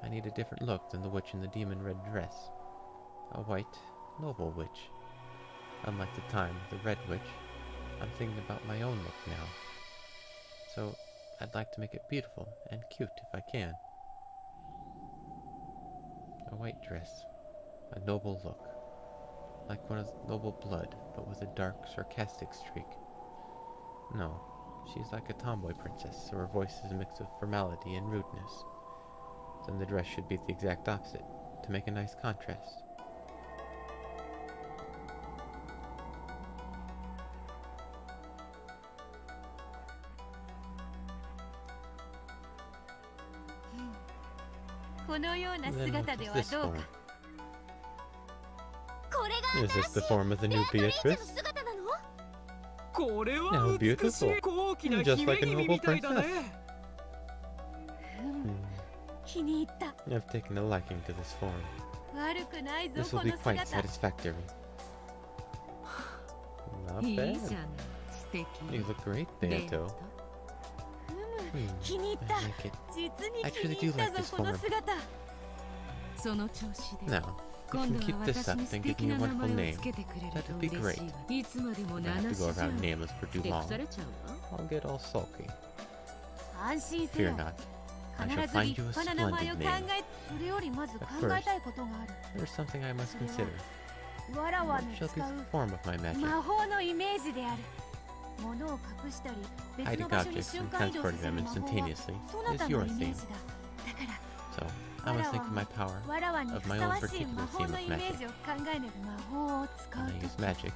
I need a different look than the witch in the demon red dress. A white, noble witch. Unlike the time of the red witch, I'm thinking about my own look now. So, I'd like to make it beautiful and cute if I can. A white dress. A noble look. Like one of noble blood, but with a dark, sarcastic streak. No, she's like a tomboy princess, so her voice is a mix of formality and rudeness. Then the dress should be the exact opposite, to make a nice contrast. Then what is this form? これが Is this the form of the new ベアトリーチェの Beatrice? 姿なのこれ How は美し beautiful. い高貴な Just 姫 like a 君 noble みたいだね Hmm. 気に入った I've taken a liking to this form. 悪くないぞ This こ will be の quite 姿 satisfactory. Not いいじゃ bad. ない素敵 You look great, ベー Beato. ト Hmm. 気に入っ I た like it. 実に I 気 actually に do 入った like ぞ this この form. 姿その調子で Now, if 今 you 度 can は keep this 私 up に素 and give 敵 me a な名 wonderful 前を name, つけてくれる that'd と be 嬉 great. しいわいつまでも I 名 have な to し go じゃ around ん nameless for ふ too てくさ long. れちゃうわ I'll get all sulky. 安心せ Fear よ not. I shall 必ず find 立 you a 派な名前を splendid 考 name. えそれよりまず考 But えたいことがあ There's something I must consider. るわらわ What の shall 使 be the う form of my magic? 魔法のイメージである物を隠したり別 Hiding の場所に objects 瞬 and 間移動さ transporting せる them 魔法は instantaneously そな is た your のイメー theme. ジだだから So, I was thinking my power, わらわに of ふ my さ own わしい particular 魔法 theme の of イメー magic. ジを考える魔法を使う When I と use magic,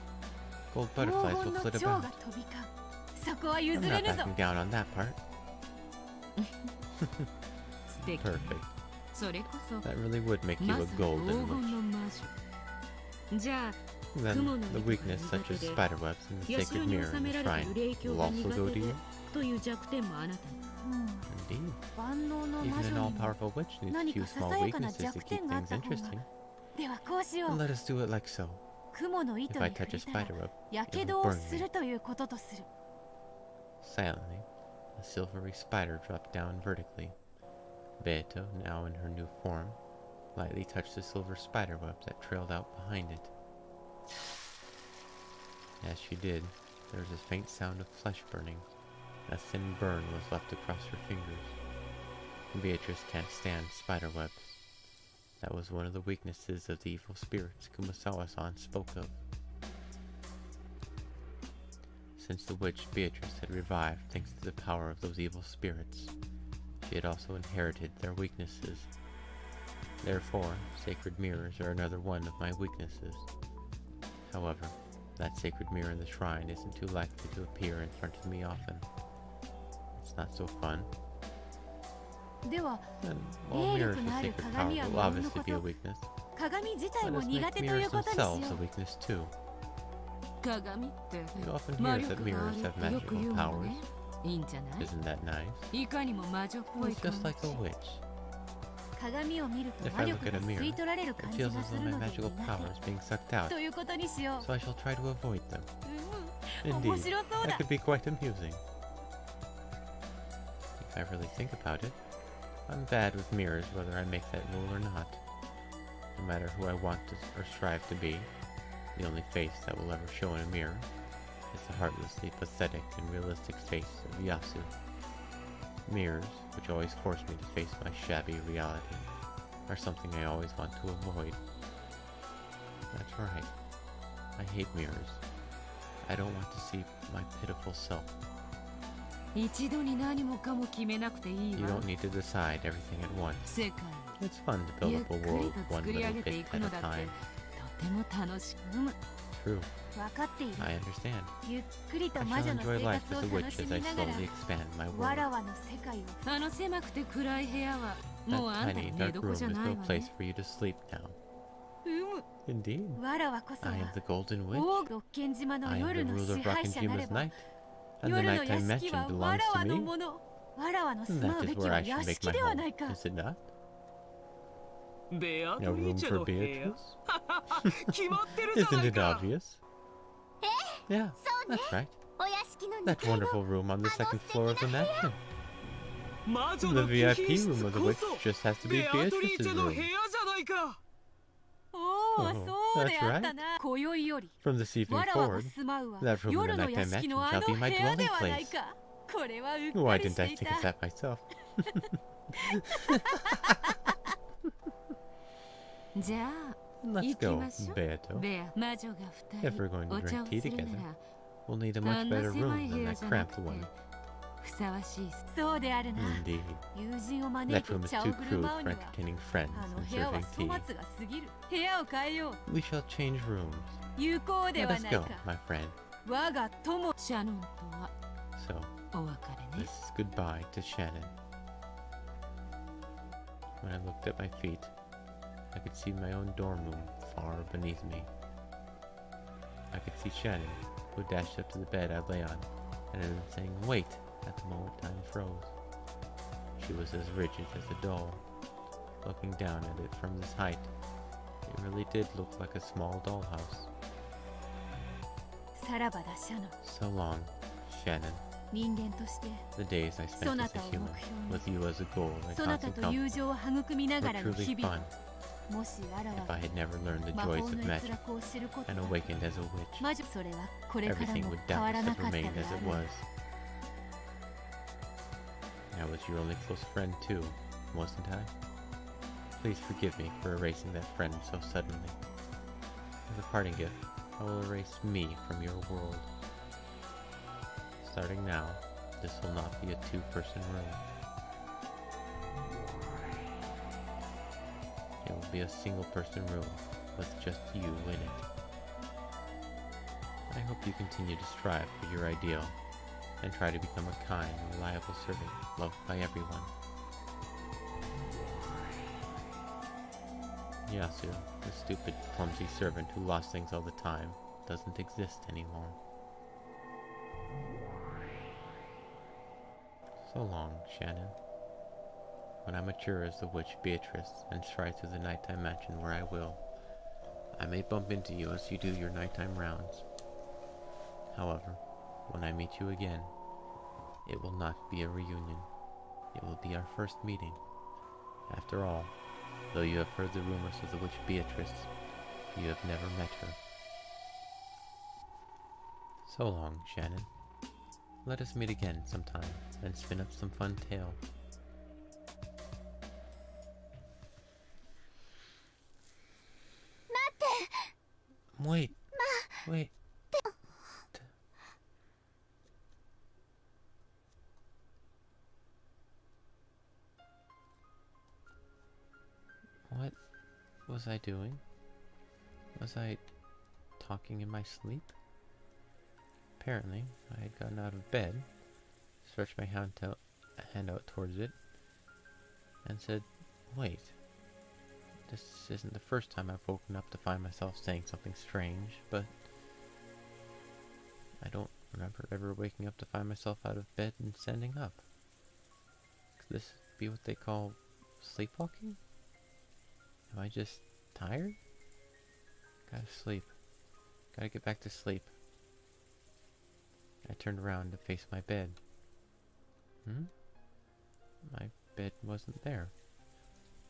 Gold 黄 butterflies 金 will の flit 蝶が about. 飛び交う。そこは I'm 譲 not れぬぞ。 backing down on that part. 素敵。 Perfect. それこそ That really would make you ま a さに黄 golden 金 witch. の魔女。じゃあ Then the weakness such as spider webs and the 社 sacred に mirror 収 in め the られた shrine 霊鏡 will が also 苦 go 手 to で you? という弱点もあなたに。うん、 Indeed. 万能の魔 Even 女 an にも all-powerful witch needs a 何 few かさ small さやかな weaknesses to 弱 keep 点があっ things た方が。 interesting. ではこうしよ And う。 let us do it like so. 雲の糸 If I に touch 触 a れた spider ら web, や it け will どを burn す me. るということとする。 Silently, a silvery spider dropped down vertically. Beato, now in her new form, lightly touched the silver spider web that trailed out behind it. As she did, there was a faint sound of flesh burning. A thin burn was left across her fingers. Beatrice can't stand spider webs. That was one of the weaknesses of the evil spirits Kumasawa-san spoke of. Since the witch Beatrice had revived thanks to the power of those evil spirits, she had also inherited their weaknesses. Therefore, sacred mirrors are another one of my weaknesses. However, that sacred mirror in the shrine isn't too likely to appear in front of me often. It's not so fun. では And while mirrors with 霊力のある sacred 鏡 power は will 物の obviously こ be a と。 weakness, 鏡自体 let も us 苦 make 手とい mirrors うことにし themselves よ a う。 weakness too. 鏡って You often 魔 hear 力 that が mirrors ある have ってよく magical 言うの powers. ね。いいんじゃない Isn't that nice? いかにも魔女っぽ Well, い it's 感 just like a じ。 witch. 鏡を見ると If 魔 I 力 look が at a 吸 mirror, い取られる it 感じ feels が as す though る my ので magical 苦 power is being sucked out, 手ということにしよう。 so I shall try to avoid them. うん、面 Indeed, 白そう that だ。 could be quite amusing. If I really think about it, I'm bad with mirrors whether I make that rule or not. No matter who I want to or strive to be, the only face that will ever show in a mirror is the heartlessly pathetic and realistic face of Yasu. Mirrors, which always force me to face my shabby reality, are something I always want to avoid. That's right. I hate mirrors. I don't want to see my pitiful self. 一度に何もかも決めなくていい You わ don't。need to decide everything at once. 世界 It's fun to をゆ build っ up く a り world と one 作り上 little げて bit いく at の a だって time. とても楽しく。True, 分かっている。 I understand. ゆっくりと I 魔 shall 女の enjoy 生 life 活を as a 楽 witch し as I みながら slowly expand my わ world. らわの世界を。あの狭くて暗い部屋は That もうあんた tiny の寝 dark 床 room じ is ゃない no わ place ね。 for you to sleep now. うむ。 Indeed, わらわこそ I は am the golden witch. 大六軒島の I am 夜 the の ruler 支 of 配者なれ Rakenjima's ば night, and the 夜の屋 nighttime 敷 mansion は belongs わら to わの me. もの。わらわの住 And まう that べ is き where は I 屋 should make 敷 my では home, ないか。 is it not? ベア No トリー room チェ for の部屋 Beatrice? 決まってるじゃ Isn't ない it か。 obvious? Yeah, that's right. お屋敷の That wonderful room on the second floor of the mansion. 魔女 The の VIP 貴賓 room 室 of the こ witch そ just has to be ベアトリー Beatrice's チェの部屋 room. じゃないか。おお、 Oh, そうで that's あったな。今宵より From this evening わらわが forward, 住まうは that room in 夜 the の屋 nighttime 敷 mansion のあ shall の be 部 my 屋で dwelling はない place. か。これはうっか Why りし didn't I てい think of た。 that myself? じゃあ Let's 行き go, ましょう。 Beato. ベア魔女が If we're 二 going 人 to お茶 drink を tea する together, なら we'll need a あ much んな better 狭 room い部 than 屋 that じゃなく cramped て one. ふさわしいさ。そうであるな。 Indeed. 友人を招い That て room is 茶を too 振る crude 舞う for には entertaining friends あの and 部屋は serving 粗末 tea. が過ぎる。部屋を変えよう。 We shall change rooms. 有効で Let は us ない go, か。 my friend. 我が友。シャノンとは So, お別れ this ね。 is goodbye to Shannon. When I looked at my feet, I could see my own dorm room far beneath me. I could see Shannon, who dashed up to the bed I lay on, and had been saying, "Wait," at the moment time froze. She was as rigid as a doll. Looking down at it from this height, it really did look like a small dollhouse. さらばだシャノン。 So long, Shannon. 人間として The days I そ spent な as た a を human, 目標に with you as a goal and そなた constant と友 company, 情を育みなが were らの truly 日々 fun. もしわら If わ I had never learned the 魔法 joys の of 閲 magic 楽を知ること and は awakened as a witch, 魔女それはこれから everything も would 変わ doubtless らな have かったで remained as あ it ろう was. I was your only close friend too, wasn't I? Please forgive me for erasing that friend so suddenly. As a parting gift, I will erase me from your world. Starting now, this will not be a two-person room. It will be a single-person room with just you in it. I hope you continue to strive for your ideal and try to become a kind and reliable servant loved by everyone. Yasu, the stupid, clumsy servant who lost things all the time, doesn't exist anymore. So long, Shannon. When I mature as the witch Beatrice and stride through the nighttime mansion where I will, I may bump into you as you do your nighttime rounds. However, when I meet you again, it will not be a reunion. It will be our first meeting. After all, though you have heard the rumors of the witch Beatrice, you have never met her. So long, Shannon. Let us meet again sometime and spin up some fun tale. Wait. Wait. What was I doing? Was I talking in my sleep? Apparently, I had gotten out of bed, stretched my hand out towards it, and said, "Wait. This isn't the first time I've woken up to find myself saying something strange, but I don't remember ever waking up to find myself out of bed and standing up. Could this be what they call sleepwalking? Am I just tired? Gotta sleep. Gotta get back to sleep." I turned around to face my bed. My bed wasn't there.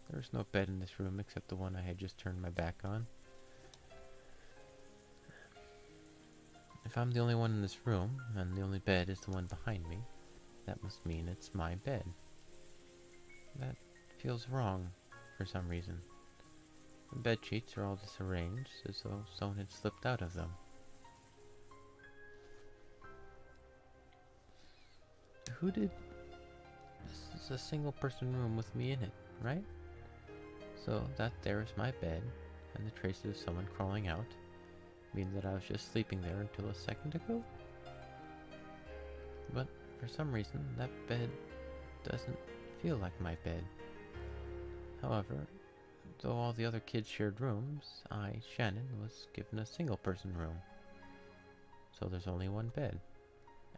There was no bed in this room except the one I had just turned my back on. If I'm the only one in this room, and the only bed is the one behind me, that must mean it's my bed. That feels wrong for some reason. The bed sheets are all disarranged, as though someone had slipped out of them. Who did... This is a single-person room with me in it, right? So that there is my bed, and the traces of someone crawling out mean that I was just sleeping there until a second ago? But for some reason, that bed doesn't feel like my bed. However, though all the other kids shared rooms, I, Shannon, was given a single-person room. So there's only one bed,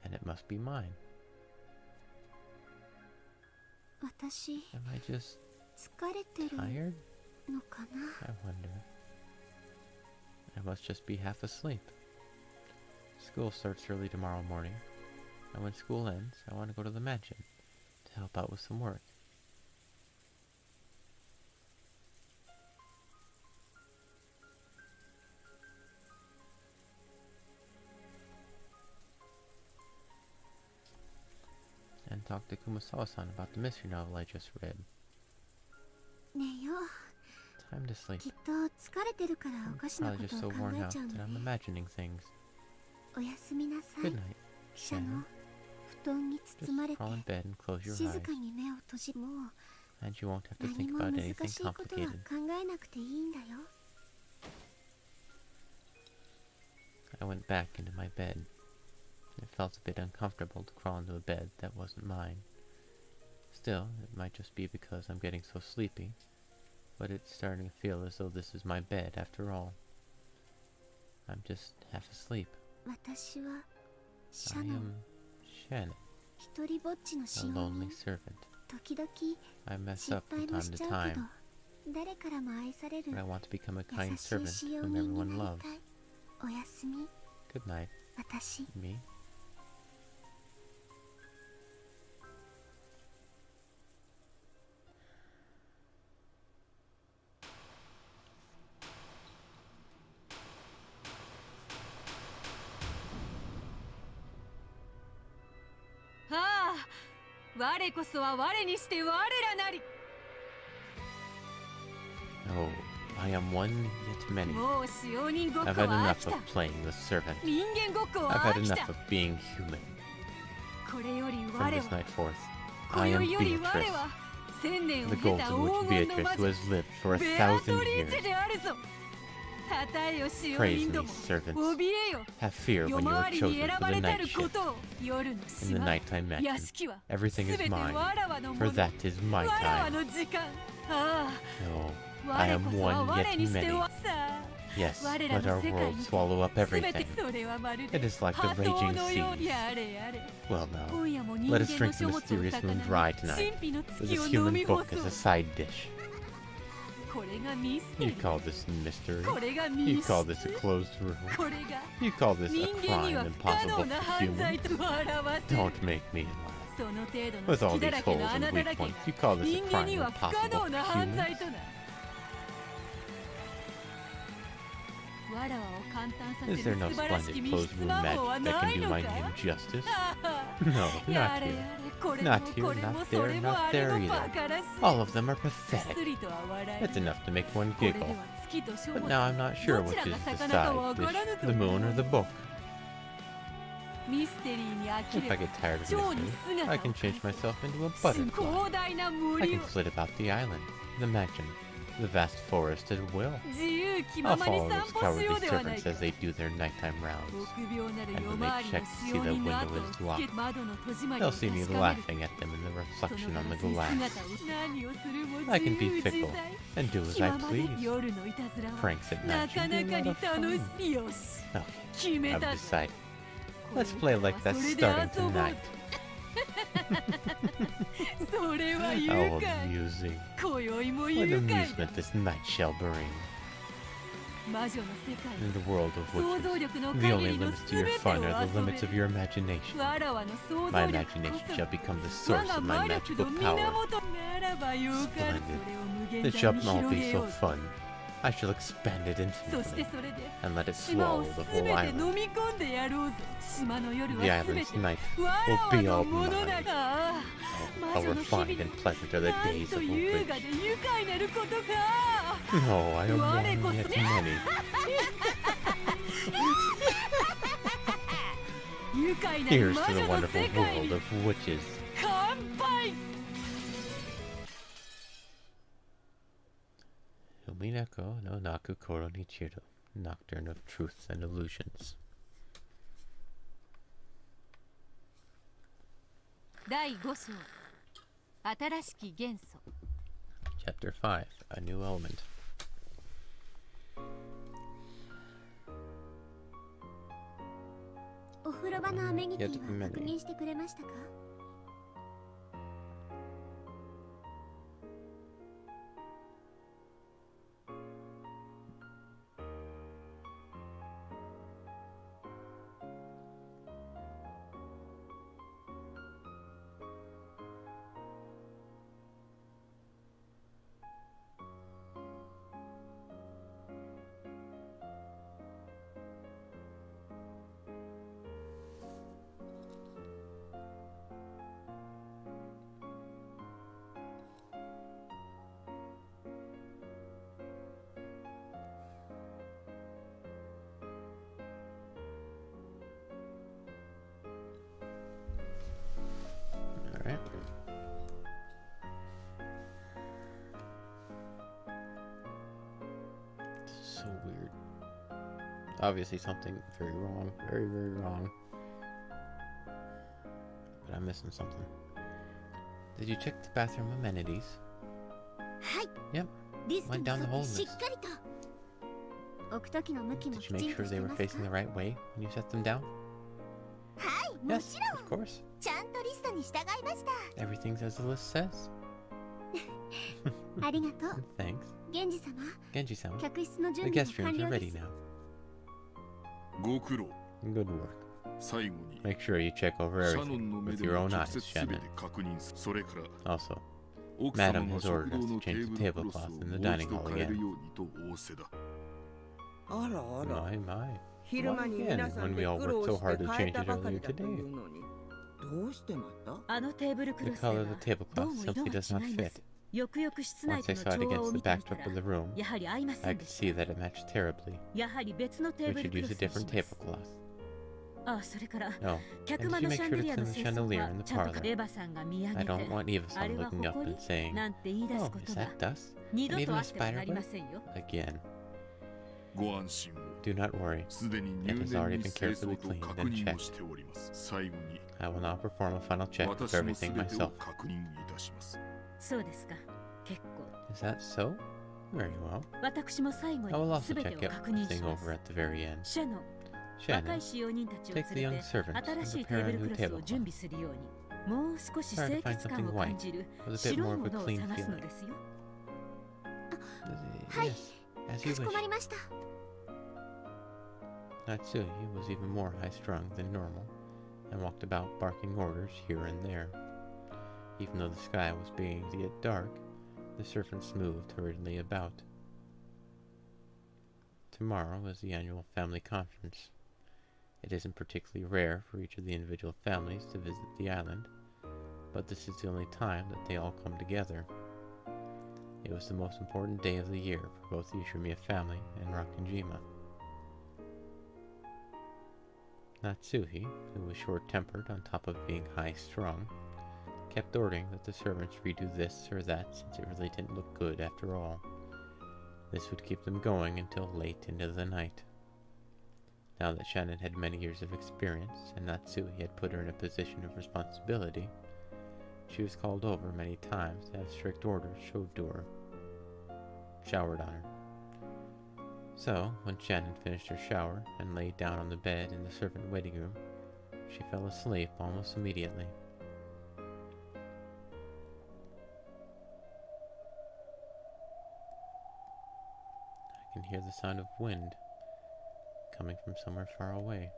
and it must be mine. Am I just tired? I wonder. I must just be half asleep. School starts early tomorrow morning, and when school ends, I want to go to the mansion to help out with some work. And talk to Kumasawa-san about the mystery novel I just read. Time to sleep. I'm probably just so worn out that I'm imagining things. Good night, Shannon. Just crawl in bed and close your eyes. And you won't have to think about anything complicated. I went back into my bed. It felt a bit uncomfortable to crawl into a bed that wasn't mine. Still, it might just be because I'm getting so sleepy, but it's starting to feel as though this is my bed after all. I'm just half asleep. I am Shannon, a lonely servant. I mess up from time to time, but I want to become a kind servant whom everyone loves. Good night, me. Oh, I am one yet many. I've had enough of playing the servant. I've had enough of being human. From this night forth, I am Beatrice, the golden witch Beatrice who has lived for 1,000 years. Praise me, servants. Have fear when you are chosen for the night shift. In the nighttime mansion, everything is mine, for that is my time. No, I am one yet many. Yes, let our world swallow up everything. It is like the raging seas. Well now, let us drink the mysterious moon dry tonight, with this human book as a side dish. You call this mystery? You call this a closed room? You call this a crime impossible for humans? Don't make me laugh. With all these holes and weak points, you call this a crime impossible for humans? Is there no splendid closed room magic that can do my name justice? No, not here. Not here, not there, not there either. All of them are pathetic. It's enough to make one giggle. But now I'm not sure which is the side dish, the moon or the book. If I get tired of mystery, I can change myself into a butterfly. I can flit about the island, the mansion, the vast forest at will. I'll follow those cowardly servants as they do their nighttime rounds. And when they check to see the window is locked, they'll see me laughing at them in the reflection on the glass. I can be fickle and do as I please. Pranks at night should be a lot of fun. Okay, I've decided. Let's play like that's starting tonight. How amusing. What amusement this night shall bring. In the world of witches, the only limits to your fun are the limits of your imagination. My imagination shall become the source of my magical power. Splendid. It shall all be so fun. I shall expand it infinitely, and let it swallow the whole island. The island's night will be all mine. Oh, how refined and pleasant are the days of a witch. No, I am one yet many. Here's to the wonderful world of witches. Umineko no Naku Koro ni Chiro, Nocturne of Truths and Illusions. Chapter 5, A New Element. Yet many. Alright. This is so weird. Obviously something very wrong. Very, very wrong. But I'm missing something. Did you check the bathroom amenities? Yep. Went down the whole list. Did you make sure they were facing the right way when you set them down? Yes, of course. Everything's as the list says. Thanks. Genji-sama, the guest rooms are ready now. Good work. Make sure you check over everything with your own eyes, Shannon. Also, Madam has ordered us to change the tablecloth in the dining hall again. My. Why again, when we all worked so hard to change it earlier today? The color of the tablecloth simply does not fit. Once I saw it against the backdrop of the room, I could see that it matched terribly. We should use a different tablecloth. Oh, and did you make sure to trim the chandelier in the parlor? I don't want Eva-san looking up and saying, "Oh, is that dust? And even a spider web?" Again. ご安心を。 Do not worry. すでに It 入 has already 念に been 清 carefully 掃と cleaned 確 and 認 checked. をしております。最後に I will now perform a final check of 私も everything 全てを myself. 確認いたします。そうですか。結構。 Is that so? Very well. 私も最後 I will に also 全て check を確認し everything ま over す。 at the very end. シャノン、若い Shannon, 使用人たちを take the 連 young れて servants and 新しいテ prepare ー a ブル new クロスを tablecloth. 準備するように、もう少し Try to 清 find 潔感 something を white 感じる with a bit 白 more い of も a のを clean 探すの feeling. ですよ。はい、 Yes, as か you しこまり wish. ました。 Natsui was even more high-strung than normal, and walked about barking orders here and there. Even though the sky was beginning to get dark, the servants moved hurriedly about. Tomorrow is the annual family conference. It isn't particularly rare for each of the individual families to visit the island, but this is the only time that they all come together. It was the most important day of the year for both the Ishimiya family and Rakanjima. Natsuhi, who was short-tempered on top of being high-strung, kept ordering that the servants redo this or that since it really didn't look good after all. This would keep them going until late into the night. Now that Shannon had many years of experience and Natsui had put her in a position of responsibility, she was called over many times to have strict orders showered on her. So, when Shannon finished her shower and laid down on the bed in the servant waiting room, she fell asleep almost immediately. I can hear the sound of wind coming from somewhere far away.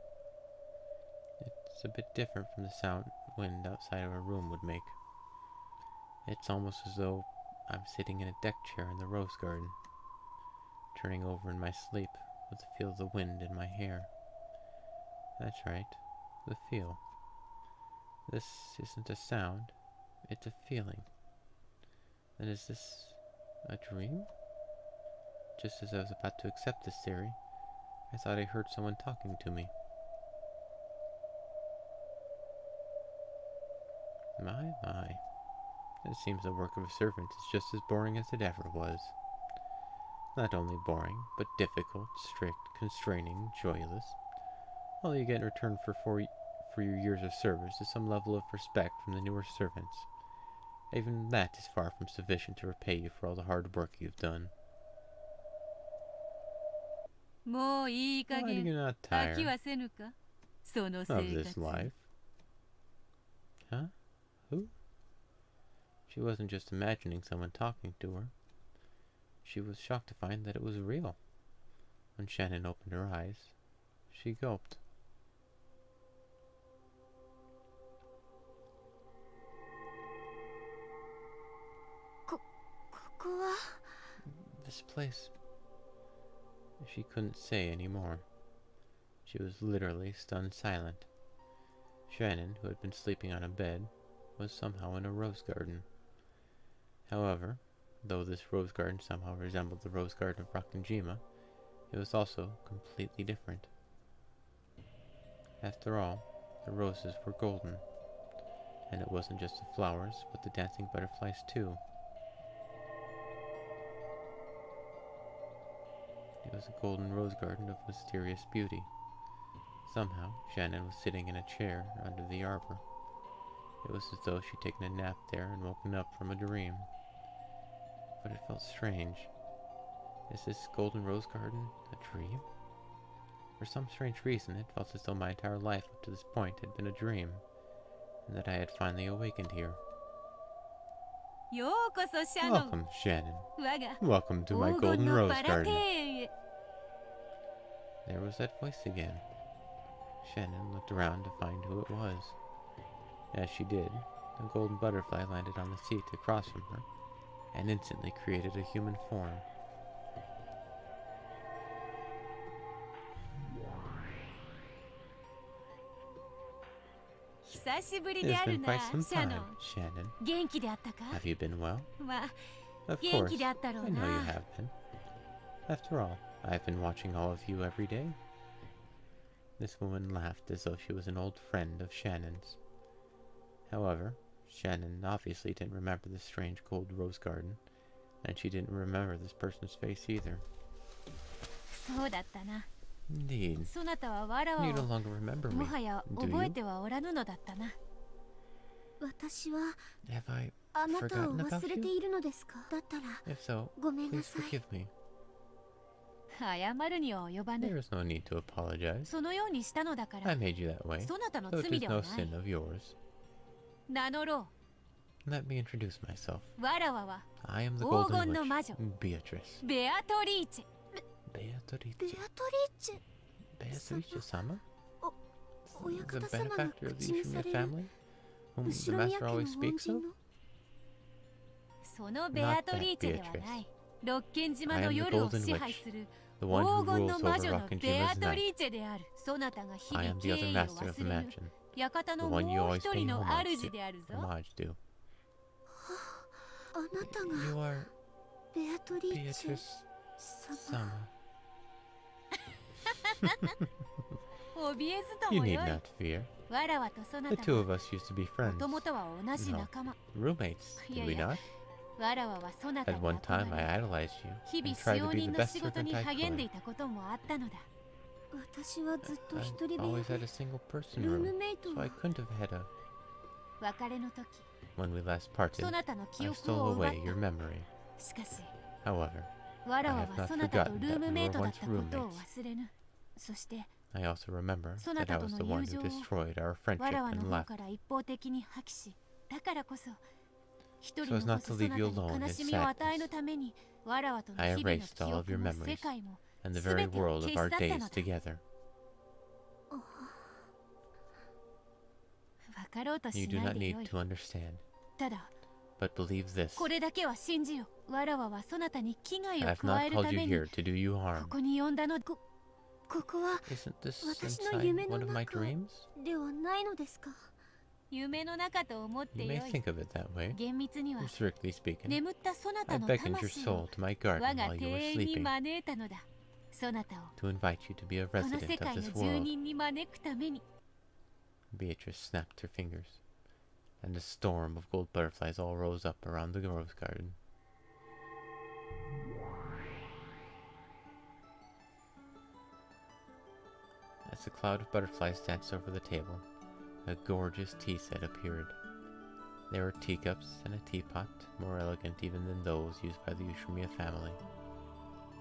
It's a bit different from the sound wind outside of a room would make. It's almost as though I'm sitting in a deck chair in the rose garden, turning over in my sleep with the feel of the wind in my hair. That's right, the feel. This isn't a sound, it's a feeling. Then is this a dream? Just as I was about to accept this theory, I thought I heard someone talking to me. My. It seems the work of a servant is just as boring as it ever was. Not only boring, but difficult, strict, constraining, joyless. All you get in return for your years of service is some level of respect from the newer servants. Even that is far from sufficient to repay you for all the hard work you've done. もういい加 Why do 減 you not 飽き tire はせぬか、その生 of 活 this life? Huh? Who? She wasn't just imagining someone talking to her. She was shocked to find that it was real. When Shannon opened her eyes, she gulped. This place. She couldn't say any more. She was literally stunned silent. Shannon, who had been sleeping on a bed, was somehow in a rose garden. However, though this rose garden somehow resembled the rose garden of Rakanjima, it was also completely different. After all, the roses were golden, and it wasn't just the flowers, but the dancing butterflies too. It was a golden rose garden of mysterious beauty. Somehow, Shannon was sitting in a chair under the arbor. It was as though she'd taken a nap there and woken up from a dream. But it felt strange. Is this golden rose garden a dream? For some strange reason, it felt as though my entire life up to this point had been a dream, and that I had finally awakened here. ようこそシャノン、 Welcome, Shannon. 我が Welcome to my 黄金 golden の rose バラ庭 garden. 園へ。 There was that voice again. Shannon looked around to find who it was. As she did, a golden butterfly landed on the seat across from her, and instantly created a human form. It has been quite some time, Shannon. 元気であったか？ Have you been well? まあ、 Of 元 course. 気であったろ I う know you な。 have been. After all, I've been watching all of you every day. This woman laughed as though she was an old friend of Shannon's. However, Shannon obviously didn't remember the strange gold rose garden, and she didn't remember this person's face either. そうだったな。 Indeed. そなたはわらわ You no を longer remember も me, はや do 覚え you? てはおらぬのだったな。私は Have I あなたを forgotten about 忘れて you? いるのですか？だったら If so, ごめんな please さい。 forgive me. 謝るには及ば There ぬ。 is no need to apologize. そのようにしたのだか I ら made you that way, そなたの so it 罪 is では no ない sin of yours. 名乗ろ Let me introduce myself. う。わらわは I am the 黄 Golden 金の魔 Witch, 女 Beatrice. ベアトリーチェ。ベ Beatrice. アトリーチェ Beatrice-sama? 親 The 方様の benefactor of 口 the にさ Ushimiya れる family? Whom the 後ろ宮 master 家の always 恩 speaks 人 of? のそのベアトリーチェではない。六軒島 I の am the 夜を Golden 支 Witch, 配する the one who 黄金 rules の魔 over 女の Rock and ベア Jima's ト night. リーチェである。そなたが日 I 々 am 敬 the other 意を master of the 忘れぬ mansion, 館 the のも one you う always 一 pay 人の homage 主であるぞ。 to. あなたが You are ベアトリーチェ Beatrice 様 Sama. 怯えずと You も need よい。 not fear. わらわとそな The た two は of us used to be も friends. ともとは同じ仲間。 Roommates, did we Yeah, not? わらわはそなた At に one time, 憧 I れ idolized you 日 and 々使 tried 用 to be 人 the の best 仕事 servant に I 励んで could. いたこともあったのだ。私はずっと一 I've 人部屋 always had で a single person ルー room, ムメイト so I は couldn't have had a. 別れの時 When we last parted, そなたの記 I 憶 stole を奪っ away your memory. た。しかし However, わらわ I は have not そなたと forgotten ルー that ム we メイ were トだっ once たことを roommates. 忘れぬ。そして I also remember そな that た I と was の the one 友 who 情を destroyed our わ friendship らわの and 方 left, から一方的に破棄し、だからこそ一 so 人 as 残 not す to そな leave た you に alone 悲 in しみを与えぬ sadness. ためにわらわとの I 日々の erased 記 all of 憶 your も memories 世界も and the すべ very て world of 消し our 去ったの days だ。 together. 分かろうと You し do ない not でよ need い。 to understand, ただ but believe this. これだけは信じよ。わらわはそなたに危害 I を have 加え not る called た you めに here to do you こ harm. こに呼んだの。ここは Isn't this 私の inside 夢の one of my 中 dreams? ではないのですか？夢の中と思って You よ may い。 think of it that way. 厳密には Strictly speaking, 眠ったそな I たの beckoned your 魂 soul を to my 我 garden が while 庭 you were 園に sleeping 招いたのだ。そなたを to invite you to be a この世 resident 界 of の this 住 world. 人に招くために。 Beatrice snapped her fingers, and a storm of gold butterflies all rose up around the rose garden. As the cloud of butterflies danced over the table, a gorgeous tea set appeared. There were teacups and a teapot, more elegant even than those used by the Ushimiya family.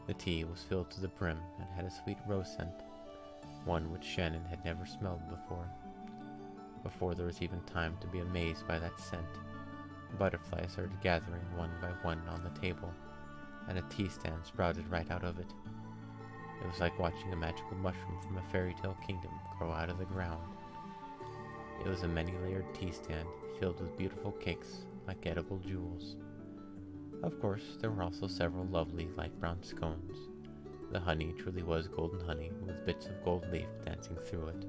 The tea was filled to the brim and had a sweet rose scent, one which Shannon had never smelled before. Before there was even time to be amazed by that scent, butterflies started gathering one by one on the table, and a tea stand sprouted right out of it. It was like watching a magical mushroom from a fairy tale kingdom grow out of the ground. It was a many-layered tea stand filled with beautiful cakes like edible jewels. Of course, there were also several lovely light brown scones. The honey truly was golden honey, with bits of gold leaf dancing through it.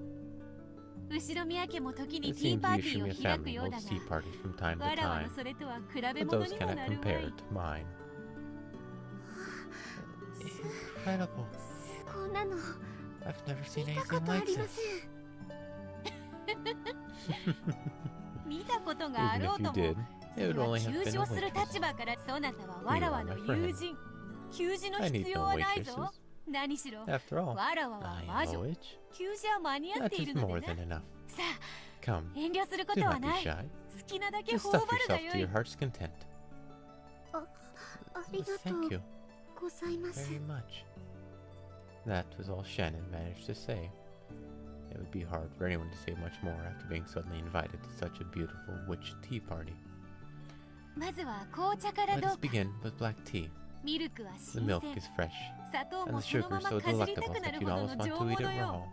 後ろ宮家も時に It ティー seems パ the ーティーを Ushimiya 開く family ようだ holds が tea parties from time to わらわの time, それとは比べ but 物 those にも cannot なるま compare い。 to mine. Incredible. こんなの I've never seen 見たこ anything とあ like りま this. せん。見たことがあ Even ろ if う you とも did, そ it れ would は only have 休 been 場 a する waitress. 立場からそなたはわらわの You are my 友人。給仕の I 必 need 要 no はないぞ waitresses. 何しろ After all, わらわは I 魔 am a 女 witch. 給仕は間に合っ That てい is るの more でな than enough. さあ Come, 遠慮するこ do とは not be ない shy. 好きなだけ Just 頬 stuff 張るが yourself よ to い your heart's content. ありがと Thank う you ございます。 very much. That was all Shannon managed to say. It would be hard for anyone to say much more after being suddenly invited to such a beautiful witch tea party. まずは紅茶から Let どう us か begin with black tea. ミルクは The 新 milk 鮮 is fresh, 砂糖 and も the その sugar ま is ま so かじりた delectable くな that る you'd ほど almost の want 上 to eat 物 it よ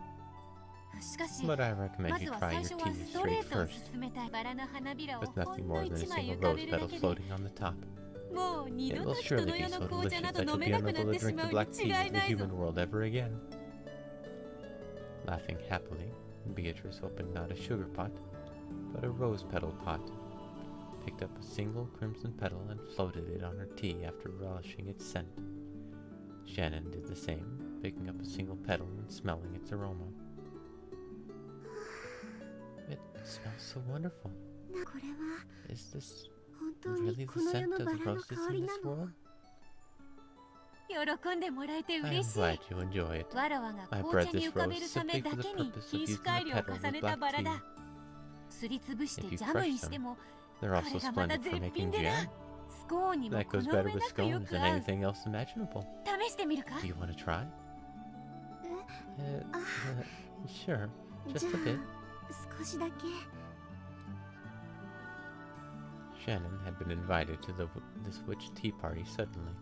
raw. しかし But I ま recommend ず you は try 最 your 初は tea ストレ straight ートを first, 進めたいバラの花びらを with ほ nothing んの more than a 一枚 single 浮か rose べるだ petal けで floating on the top. もう二 It 度 will と人 surely の be 世の so 紅茶 delicious など that you'll 飲め be なくな unable っ to てし drink ま the う black に tea 違い of the ないぞ human world ever again. Laughing happily, Beatrice opened not a sugar pot, but a rose petal pot, picked up a single crimson petal and floated it on her tea after relishing its scent. Shannon did the same, picking up a single petal and smelling its aroma. It smells so wonderful. これは Is this 本当 really に the この世 scent の of バ the ラの roses 香 in り this なの？ world? 喜んでもらえて I am 嬉しい。 glad you enjoy it. わらわが I 紅 bred 茶に this 浮かべ rose るため simply だ for the けに purpose of 品種 using 改 the 良を petals 重ね with た black バラ tea. だ。すりつぶして If you ジャム crush にしても They're こ also れがまた splendid for 絶 making 品でな。 jam. スコーンにも That こ goes の better 上 with なくよ scones く than 合う。 anything else imaginable. 試してみるか？ Do you want to try? Sure, じ just ゃ a bit. あ少しだけ。 Shannon had been invited to this witch tea party suddenly.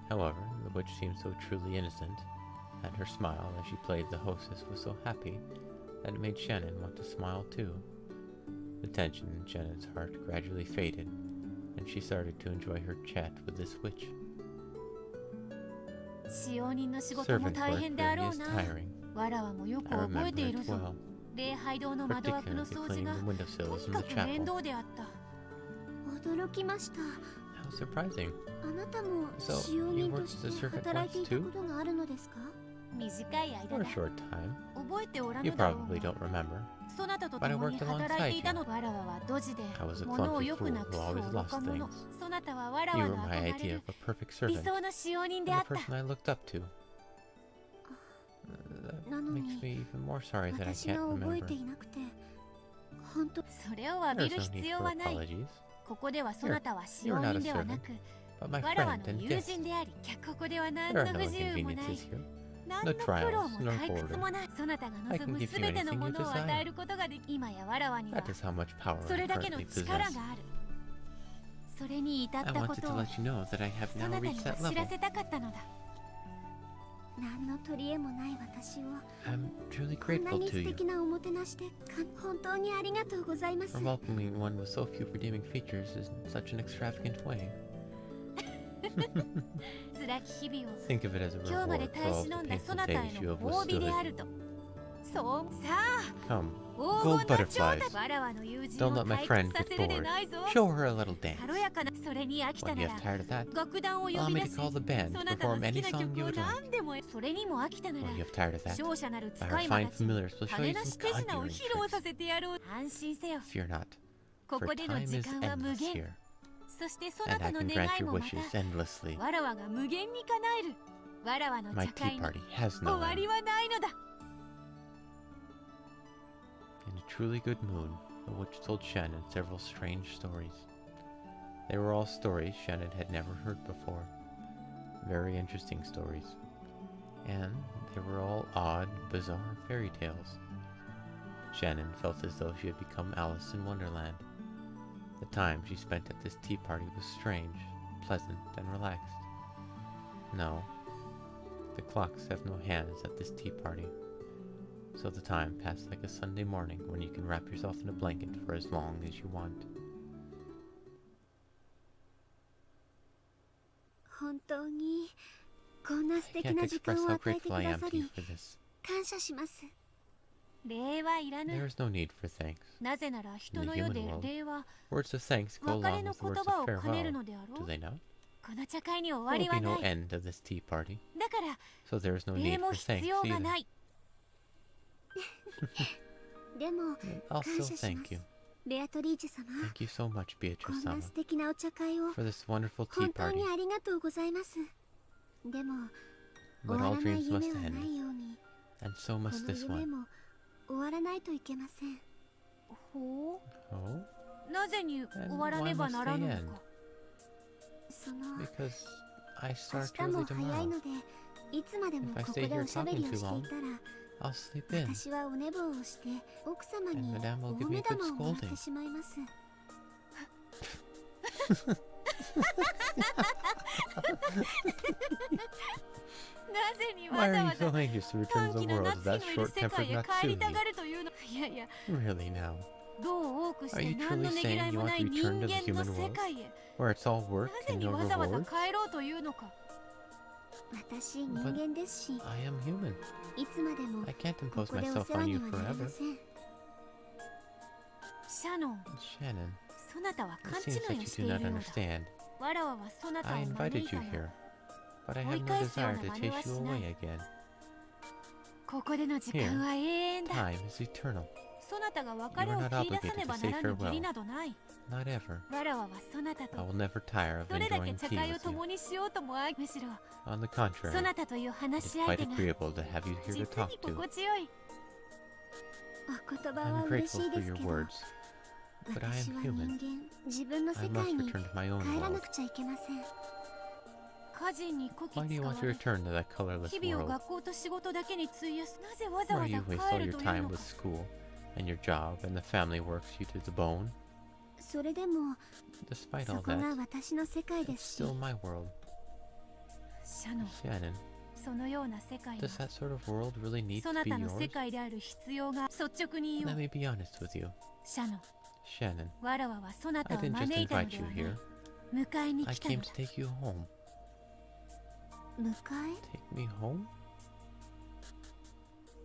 However, the witch seemed so truly innocent, and her smile as she played the hostess was so happy that it made Shannon want to smile too. The tension in Shannon's heart gradually faded, and she started to enjoy her chat with this witch. 使用人の仕事も Servant 大 work 変であ really ろう is な。 tiring. わらわもよく I 覚え remember ている it ぞ。 well, 礼拝堂の窓枠の particularly 掃除 cleaning が the と windowsills に in か the く面 chapel. 倒であった。驚きました。 How surprising. あなたも So, 使用 you 人と worked し as a て servant 働いてい once た too? ことがあるのですか？短い間 For だ。 a short time. 覚えておら You ぬだろう probably が。 don't remember. そなたと But I 共に worked 働いていた alongside の。わらわはドジで I was a 物を clumsy よく fool なくす who always 愚 lost か者。 things. そなたはわら You わ were の my 憧れ idea る of a perfect 理 servant, 想の使用人で and あ the った。 person I looked up to. That なの makes に me even more sorry that I 私 can't が覚え remember. ていなくて本当。それを詫び There's る no 必 need 要 for はない。 apologies, ここではそなたは使 You're 用 not a 人ではなく but my わらわ friend の and 友 guest. 人であり、ここでは何 There の are 不 no 自由もない。 inconveniences here. 何の no 苦労も trials, no 退屈もない。そなたが I 望 can む give す you べての anything も you のを desire. 与えることができ、今やわらわには That is how much power そ I れだけの currently 力が possess. ある。それに至っ I たこ wanted と to を let you know that I have そ now なたに reached that は知ら level. せたかったのだ。何の取り柄もない私を I'm truly こんな grateful に to 素 you 敵なおもてなしで本当にありがとうございます。 for welcoming one with so few redeeming features in such an extravagant way. 辛き日々を Think of it as a 今日まで reward for 耐え all 忍 the んだそ painful なたへ days you の have 褒美であ withstood. ると。そうさあ Come, 黄 gold 金の蝶 butterflies. だ。わらわの友人 Don't を let my 退 friend 屈さ get せるで bored. ないぞ。 Show her a little dance. 軽やかなそれに飽きた When な you ら have tired of that, 楽団を呼 allow び me 出 to し call the band そ to なたの perform 好 any きな song 曲 you を would like. 何でもそれにも飽きたな When ら you have tired of that, 勝者なる使 our い魔 fine たち familiars will show 派 you 手な some し手品を conjuring 披露 tricks. させてやろう。安心せよ。 Fear not, こ for こでの time 時 is 間は無 endless 限。 here, そしてそな and た I の can 願 grant い your もまた wishes endlessly. わらわが無限に叶える。わらわの My 茶 tea 会の party has 終 no わ end. りはないのだ。 In a truly good mood, the witch told Shannon several strange stories. They were all stories Shannon had never heard before. Very interesting stories. And they were all odd, bizarre fairy tales. Shannon felt as though she had become Alice in Wonderland. The time she spent at this tea party was strange, pleasant, and relaxed. No, the clocks have no hands at this tea party. So the time passed like a Sunday morning when you can wrap yourself in a blanket for as long as you want. 本当にこんな素 I 敵 can't な時間 express を how 与えてく grateful I だ am さ to you り for this. 感謝します。礼はいらぬ。 There is no need for thanks. なぜなら人の世で In the human world, 礼は Words of thanks go 別れ along の with 言 words 葉 of を兼ねる farewell. のであろ Do う。 they not? この茶会に終わ There り will は be な no い。 end of this tea party, だから so there is no 礼 need も for 必 thanks 要が either. ない。でも I'll 感 still 謝し thank ます you. レアトリーチェ様。 Thank you so much, こん Beatrice な sama, 素敵なお茶会を for this wonderful tea 本当 party. にありがとうございます。でも But 終わ all らない dreams 夢 must はな end, いように and so こ must の this 夢 one. も終わらないといけません。ほ Oh? う。なぜに And 終わら why ねば must ならぬ they の end? か。その Because I 明 start 日も early 早い tomorrow. のでいつまでも If I ここ stay で here おしゃべりを talking too してい long, たら I'll sleep in, 私はお寝坊をして奥様 and に Madame お will give 褒 me め a good 玉をもらって scolding. しまいます。なぜに Why わ are ざ you わ so ざ anxious to return 短 to 期 the の world? 夏 Is that 日のいる世 short-tempered 界へ Natsume? 帰りたがるというの。いやいや、 Really now? どう多くし Are て you 何の truly ねぎらい saying you も want な to い人 return to the 間の human 世 world, 界へ。 where it's all work なぜ and に no わざわざ rewards? 帰ろうというのか。私人間ですし、 I am human. いつまでも I can't こ impose こでお myself 世話 on に you はなり forever. ません。シャノン、 Shannon, そなたは it 勘 seems 違い like を you して do い not るのだ。 understand. わらわはそなた I を招 invited いた you よ。 here, but I have no 追い返すよう desire な to 真似は chase し you ない。 away again. ここでの時間は永遠だ。 Time is eternal. そなたが別れを切り出さねばならぬ義理などない。 Not ever. わらわはそなた I と will never tire of どれだけ enjoying 茶 tea 会を with you. 共にしようともあい。むしろ On the contrary, そなたという話 it's し相 quite 手が agreeable to have you here 実 to に talk to. 心地よい。お言葉は I'm 嬉し grateful いで for す your けど、 words, but I 私 am は human. 人間、自分の I 世 must 界に return to my own 帰らな world. くちゃいけません。家事にこき Why do you 使わ want to れ return to that colorless 日々を world 学校と仕事だけに費やす。なぜわざ where わ you ざ waste 帰 all る your という time の with か。 school and your job and the family works you to the bone? それでも、 Despite そ all こが that, 私の世界で it's すし、 still my world. シャノン、 Shannon, そのような世界は does that sort of world really need そ to な be たの世 yours? 界である必要が率直に言お Let う。 me be honest with you. シャノン、 Shannon, わらわはそなた I を didn't 招 just いたの invite で you はない here. 迎えに I 来たの came だ。 to take you home. 迎え Take me home?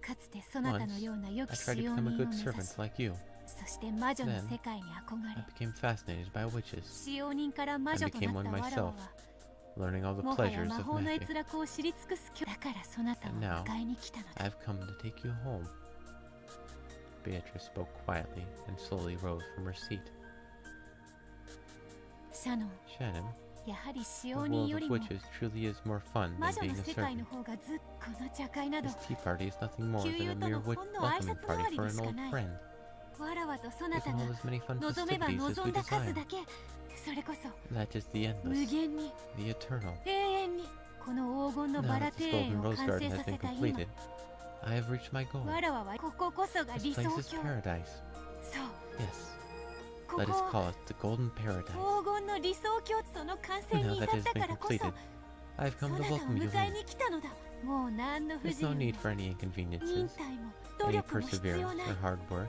かつてそなたのような良 I き tried 使 to 用 become 人 a を good 目指 servant し、 like you. そして魔女の世界に憧 I れ、 became fascinated by witches, 使用人から魔女となったわらわは、 learning all the もはや pleasures 魔 of 法の magic. 閲楽を知り尽くすだからそなたを And now, 迎えに来たのだ。 I've come to take you home. Beatrice spoke quietly and slowly rose from her seat. シャノン、 Shannon, やはり使 the 用人 world よ of りも witches truly is more fun 魔 than 女の being a 世界の servant. 方がずっこの茶会など This tea party is nothing more 旧 than 友 a と mere のほんの挨 welcoming 拶代わ party り for で an しか old ない。 friend. わらわとそな You た can が hold as many fun 望めば festivities as 望 we んだ数 desire. だけ、それこそ That is the 無 endless, 限に the eternal. 永遠にこの黄金の Now バラ that this 庭園 golden を rose 完 garden 成 has させ been た今、 completed, I have reached my goal. わらわはこここそが This 理想 place is 郷。 paradise. そう、 Yes, こ let us こ call it the golden paradise. 黄金の理想郷、その完成 Now に至 that っ it has た been からこそ completed, I've そ come な to たを welcome you 迎え home. に来たのだ。もう何の不 There's 自 no 由 need も for any 忍 inconveniences, 耐も努 any 力も必要 perseverance ない。 or こ hard work.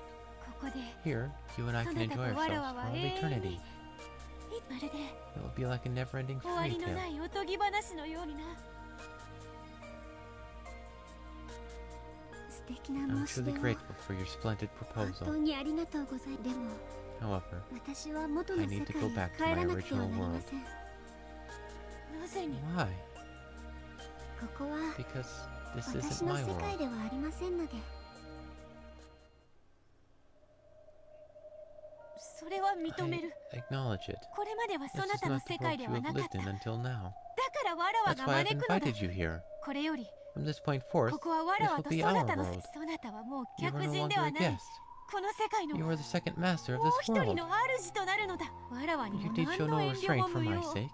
こで Here, you and I そ can なた enjoy とわら ourselves わ for は all 永遠 eternity. に、まるで It will be like a never-ending 終わ fairy りのな tale. いおとぎ話のようにな。素敵な I'm 申し出 truly を grateful for your splendid 本当 proposal. にありがとうございます。でも However, 私は元の I 世 need 界 to go へ back to 帰 my らなくては original なりま world. せん。こなぜに Why? こは Because this 私 isn't の my 世界 world. ではありませんので。それは認める。 I acknowledge it. これまでは This そな is たの not the 世界 world で you は have なかっ lived た。 in だ until now. からわらわ That's が why I've 招くのだ。 invited you here. これより From this point forth, ここはわ this らわ will と be そ our なたの world. そなたはもう You 客 are no 人で longer は a ない。 guest. この世界の You も are the second master of う this 一人 world. の主となるのだ。わらわに You も need 何 show の no 遠慮 restraint も for 無 my 用。 sake.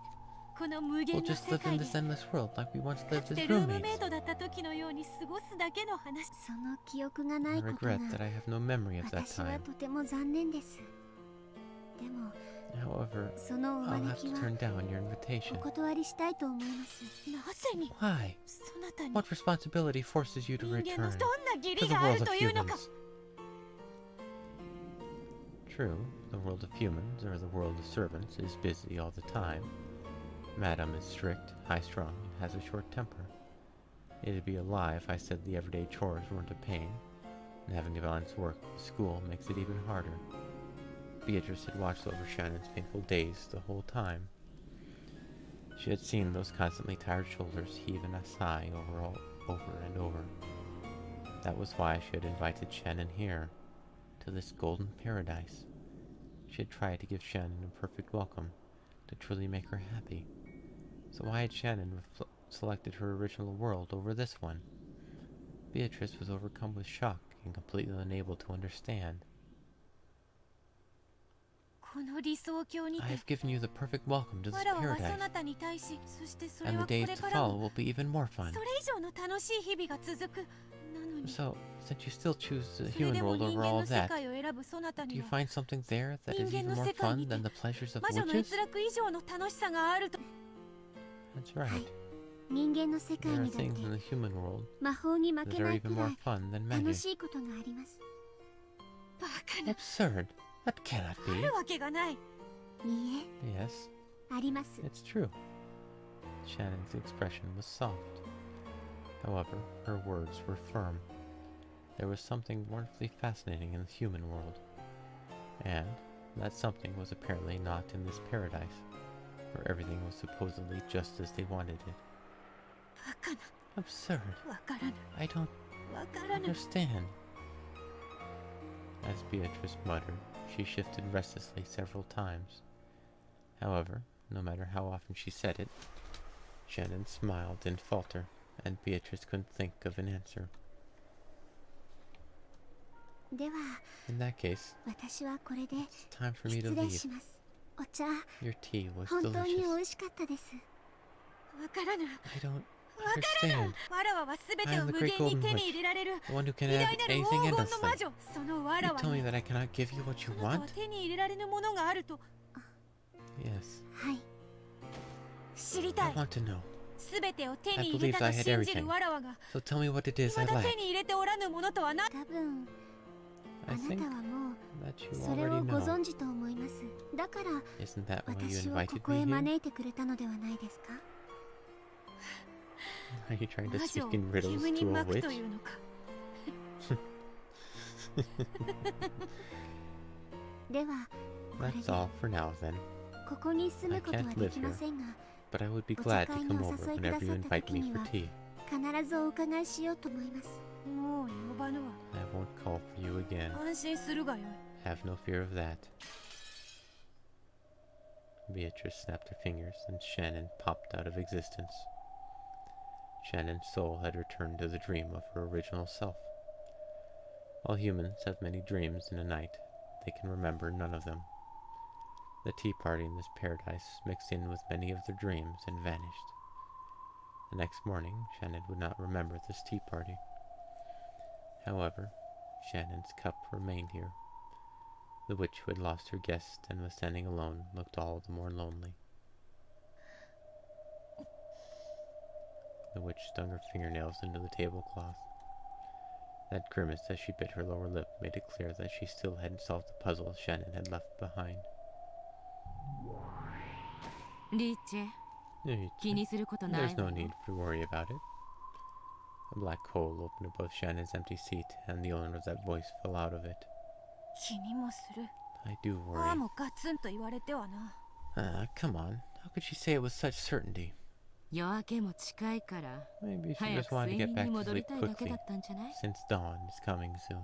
この無 We'll 限の just 世 live 界 in で this endless world like we once か lived つて as ルームメ roommates. イトだった時のように過ごすだけの話。その記憶がな I いこと regret that が I have no memory of that 私は time. とても残念です。でも However, そのお I'll have 招き to は turn down your お invitation. 断りしたいと思います。なぜに Why? そなたに What responsibility forces you to 人間の return どんな義 to 理 the があ world る of というのか。 humans? True, the world of humans, or the world of servants, is busy all the time. Madame is strict, high-strung, and has a short temper. It'd be a lie if I said the everyday chores weren't a pain, and having to balance work with school makes it even harder. Beatrice had watched over Shannon's painful days the whole time. She had seen those constantly tired shoulders heave in a sigh over and over. That was why she had invited Shannon here, to this golden paradise. She had tried to give Shannon a perfect welcome, to truly make her happy. So why had Shannon selected her original world over this one? Beatrice was overcome with shock and completely unable to understand. この理想郷に I て have given you the perfect welcome to わ this らわはそ paradise, なたに対し、そしてそれ and は the こ days れ to からも follow will be even more fun. それ以上の楽しい日々が続く。なのに So, since you still choose the それ human でも world 人 over 間 all の of 世 that, 界を選ぶそなた do に you は find something there that is 人間 even の more 世界に fun て than the pleasures of 魔女の witches? 閲楽以上の楽しさがあると。 That's right. 人間の世 There 界 are にだって things in the human world 魔法に負 that け are ないく even ら more い fun than 楽 magic. しいことがあります。バカな。 Absurd. That cannot あ be. るわけがない。いい Yes, え、あります。 it's true. Shannon's expression was soft. However, her words were firm. There was something wonderfully fascinating in the human world. And that something was apparently not in this paradise, where everything was supposedly just as they wanted it. バカな。 Absurd. わからぬ。 I don't わからぬ。 understand. As Beatrice muttered, she shifted restlessly several times. However, no matter how often she said it, Shannon smiled and faltered, and Beatrice couldn't think of an answer. では In that case, 私はこれで it's time for me 失 to 礼 leave. します。お茶 Your tea was 本当に美 delicious. 味しかったです。わからぬ。 I don't understand. わらわはすべて I を am the 無 great 限に golden 手に witch, 入れられる the one who can 偉 have 大なる anything 黄金の endlessly. 魔女。そのわ You らわ tell me に that I cannot give you what you あなたは want? 手に入れられぬものがあると Yes. はい。知りた I い。 want to know. すべてを手に入れた I と believed I had 信じる everything. わらわが So tell me what it is ま I だ lack. 手に入れておらぬものとは何。多分 I あな think たはもう that you それを already ご know. 存知と思います。だから Isn't that why you 私をこ invited こへ me here? 招いてくれたのではないですか。 Are you trying to 魔女 speak を in riddles 煙に to a 巻く witch? というのか。ではこれ That's で all for now then. ここに住むことはできませんが、 But I would be お glad 茶 to 会に come お over 誘いくだ whenever さ you った invite 時 me に for は tea. 必ずお伺いしようと思います。もう呼ばぬわ。 I won't call for you again. 安心するがよい。 Have no fear of that. Beatrice snapped her fingers, and Shannon popped out of existence. Shannon's soul had returned to the dream of her original self. While humans have many dreams in a night, they can remember none of them. The tea party in this paradise mixed in with many of their dreams and vanished. The next morning, Shannon would not remember this tea party. However, Shannon's cup remained here. The witch who had lost her guest and was standing alone looked all the more lonely. The witch stung her fingernails into the tablecloth. That grimace as she bit her lower lip made it clear that she still hadn't solved the puzzle Shannon had left behind. リーチェ、気にすることないわ There's no よ。 need to worry about it. A black hole opened above Shannon's empty seat, and the owner of that voice fell out of it. 気にもする。 I do ああ worry. もガツンと言われてはな。 Come on. How could she say it with such certainty? 夜明けも近いから、 Maybe she 早 just く wanted 睡 to get 眠 back に to 戻り sleep たいだけ quickly, だったんじゃない since dawn is coming soon.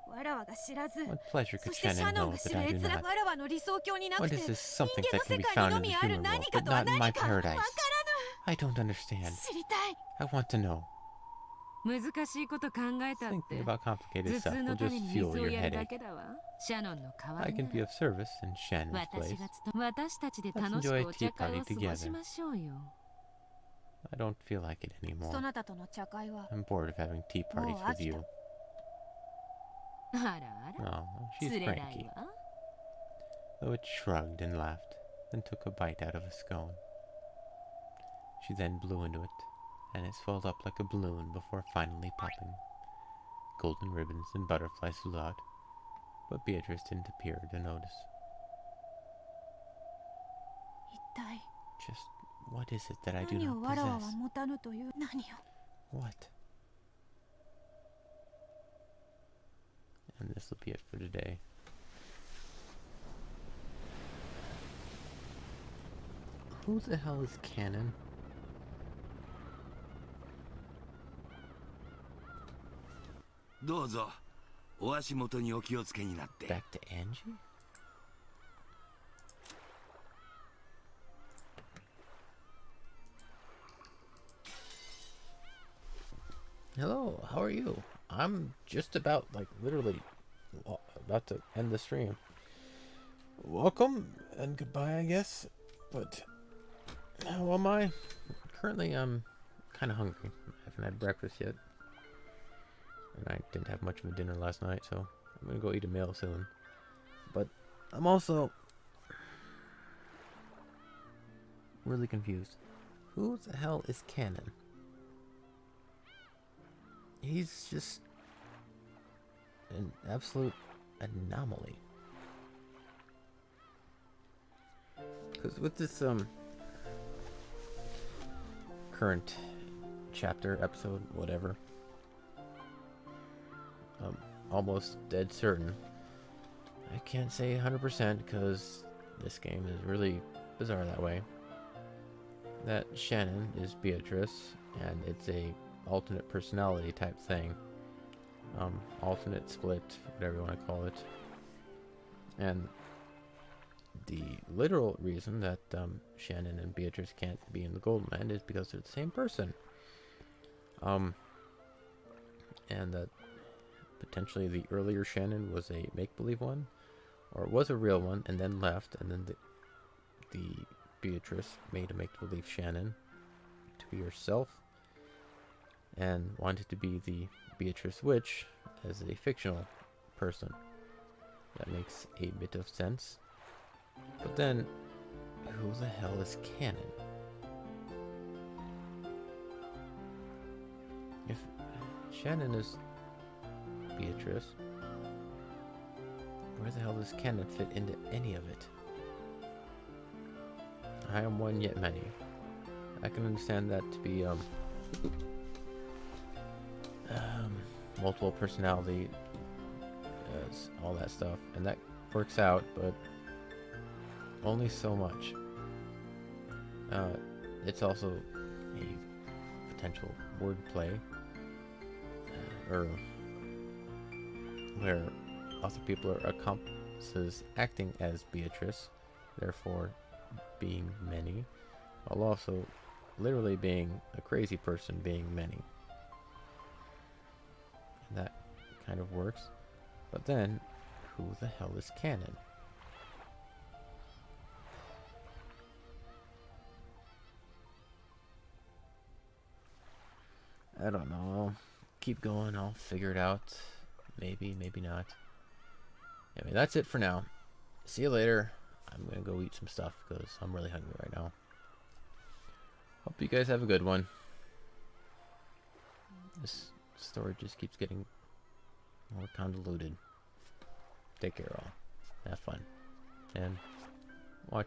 わらわが知らず。 What pleasure そ could してシャ Shannon ノン know が知 that る I do 閲覧 not? わらわの理想郷になく What て is this something 人間 that の can 世 be 界に found の in the みある human 何 world, か but とは not in my 何かわから paradise? ぬ。 I don't understand. 知りたい。 I want to know. 難しいこと考えたっ Thinking て about complicated 頭 stuff 痛 will のため just に水 fuel を your やるだ headache. けだわ。シャノンの代わ I り can な be ら of service in Shannon's 私たちで Let's 楽し enjoy く a お tea 茶会 party を過ごしましょうよ。I don't feel like it そ anymore. なたとの茶会は I'm bored of having tea parties Oh, with you. あらあら、 Oh, she's 釣れない cranky. わ。 The witch shrugged and laughed, then took a bite out of a scone. She then blew into it, and it swelled up like a balloon before finally popping. Golden ribbons and butterflies flew out, but Beatrice didn't appear to notice. 一体 Just what is it that I do 何を not わらわは possess? 持たぬという何を。 What? And this will be it for today. Who the hell is Canon? どうぞお足元にお気をつけになって。 Back to Angie? Hello, how are you? I'm just about, like, literally about to end the stream. Welcome and goodbye, I guess. But how am I? Currently, I'm kind of hungry. I haven't had breakfast yet. And I didn't have much of a dinner last night, so I'm gonna go eat a meal soon. But I'm also really confused. Who the hell is Canon? He's just an absolute anomaly. Because with this current chapter, episode, whatever, almost dead certain. I can't say 100% because this game is really bizarre that way. That Shannon is Beatrice, and it's a alternate personality type thing. alternate split, whatever you want to call it. And the literal reason that Shannon and Beatrice can't be in the Golden Land is because they're the same person. And that potentially the earlier Shannon was a make-believe one, or was a real one and then left, and then the Beatrice made a make-believe Shannon to be herself and wanted to be the Beatrice Witch as a fictional person. That makes a bit of sense. But then, who the hell is canon? If Shannon is Beatrice, where the hell does canon fit into any of it? I am one yet many. I can understand that to be multiple personality, all that stuff, and that works out, but only so much. It's also a potential wordplay, or where other people are accomplices acting as Beatrice, therefore being many, while also literally being a crazy person being many. And that kind of works. But then, who the hell is canon? I don't know. I'll keep going. I'll figure it out. Maybe, maybe not. Anyway, that's it for now. See you later. I'm gonna go eat some stuff because I'm really hungry right now. Hope you guys have a good one. This story just keeps getting more convoluted. Take care, all. Have fun. And watch your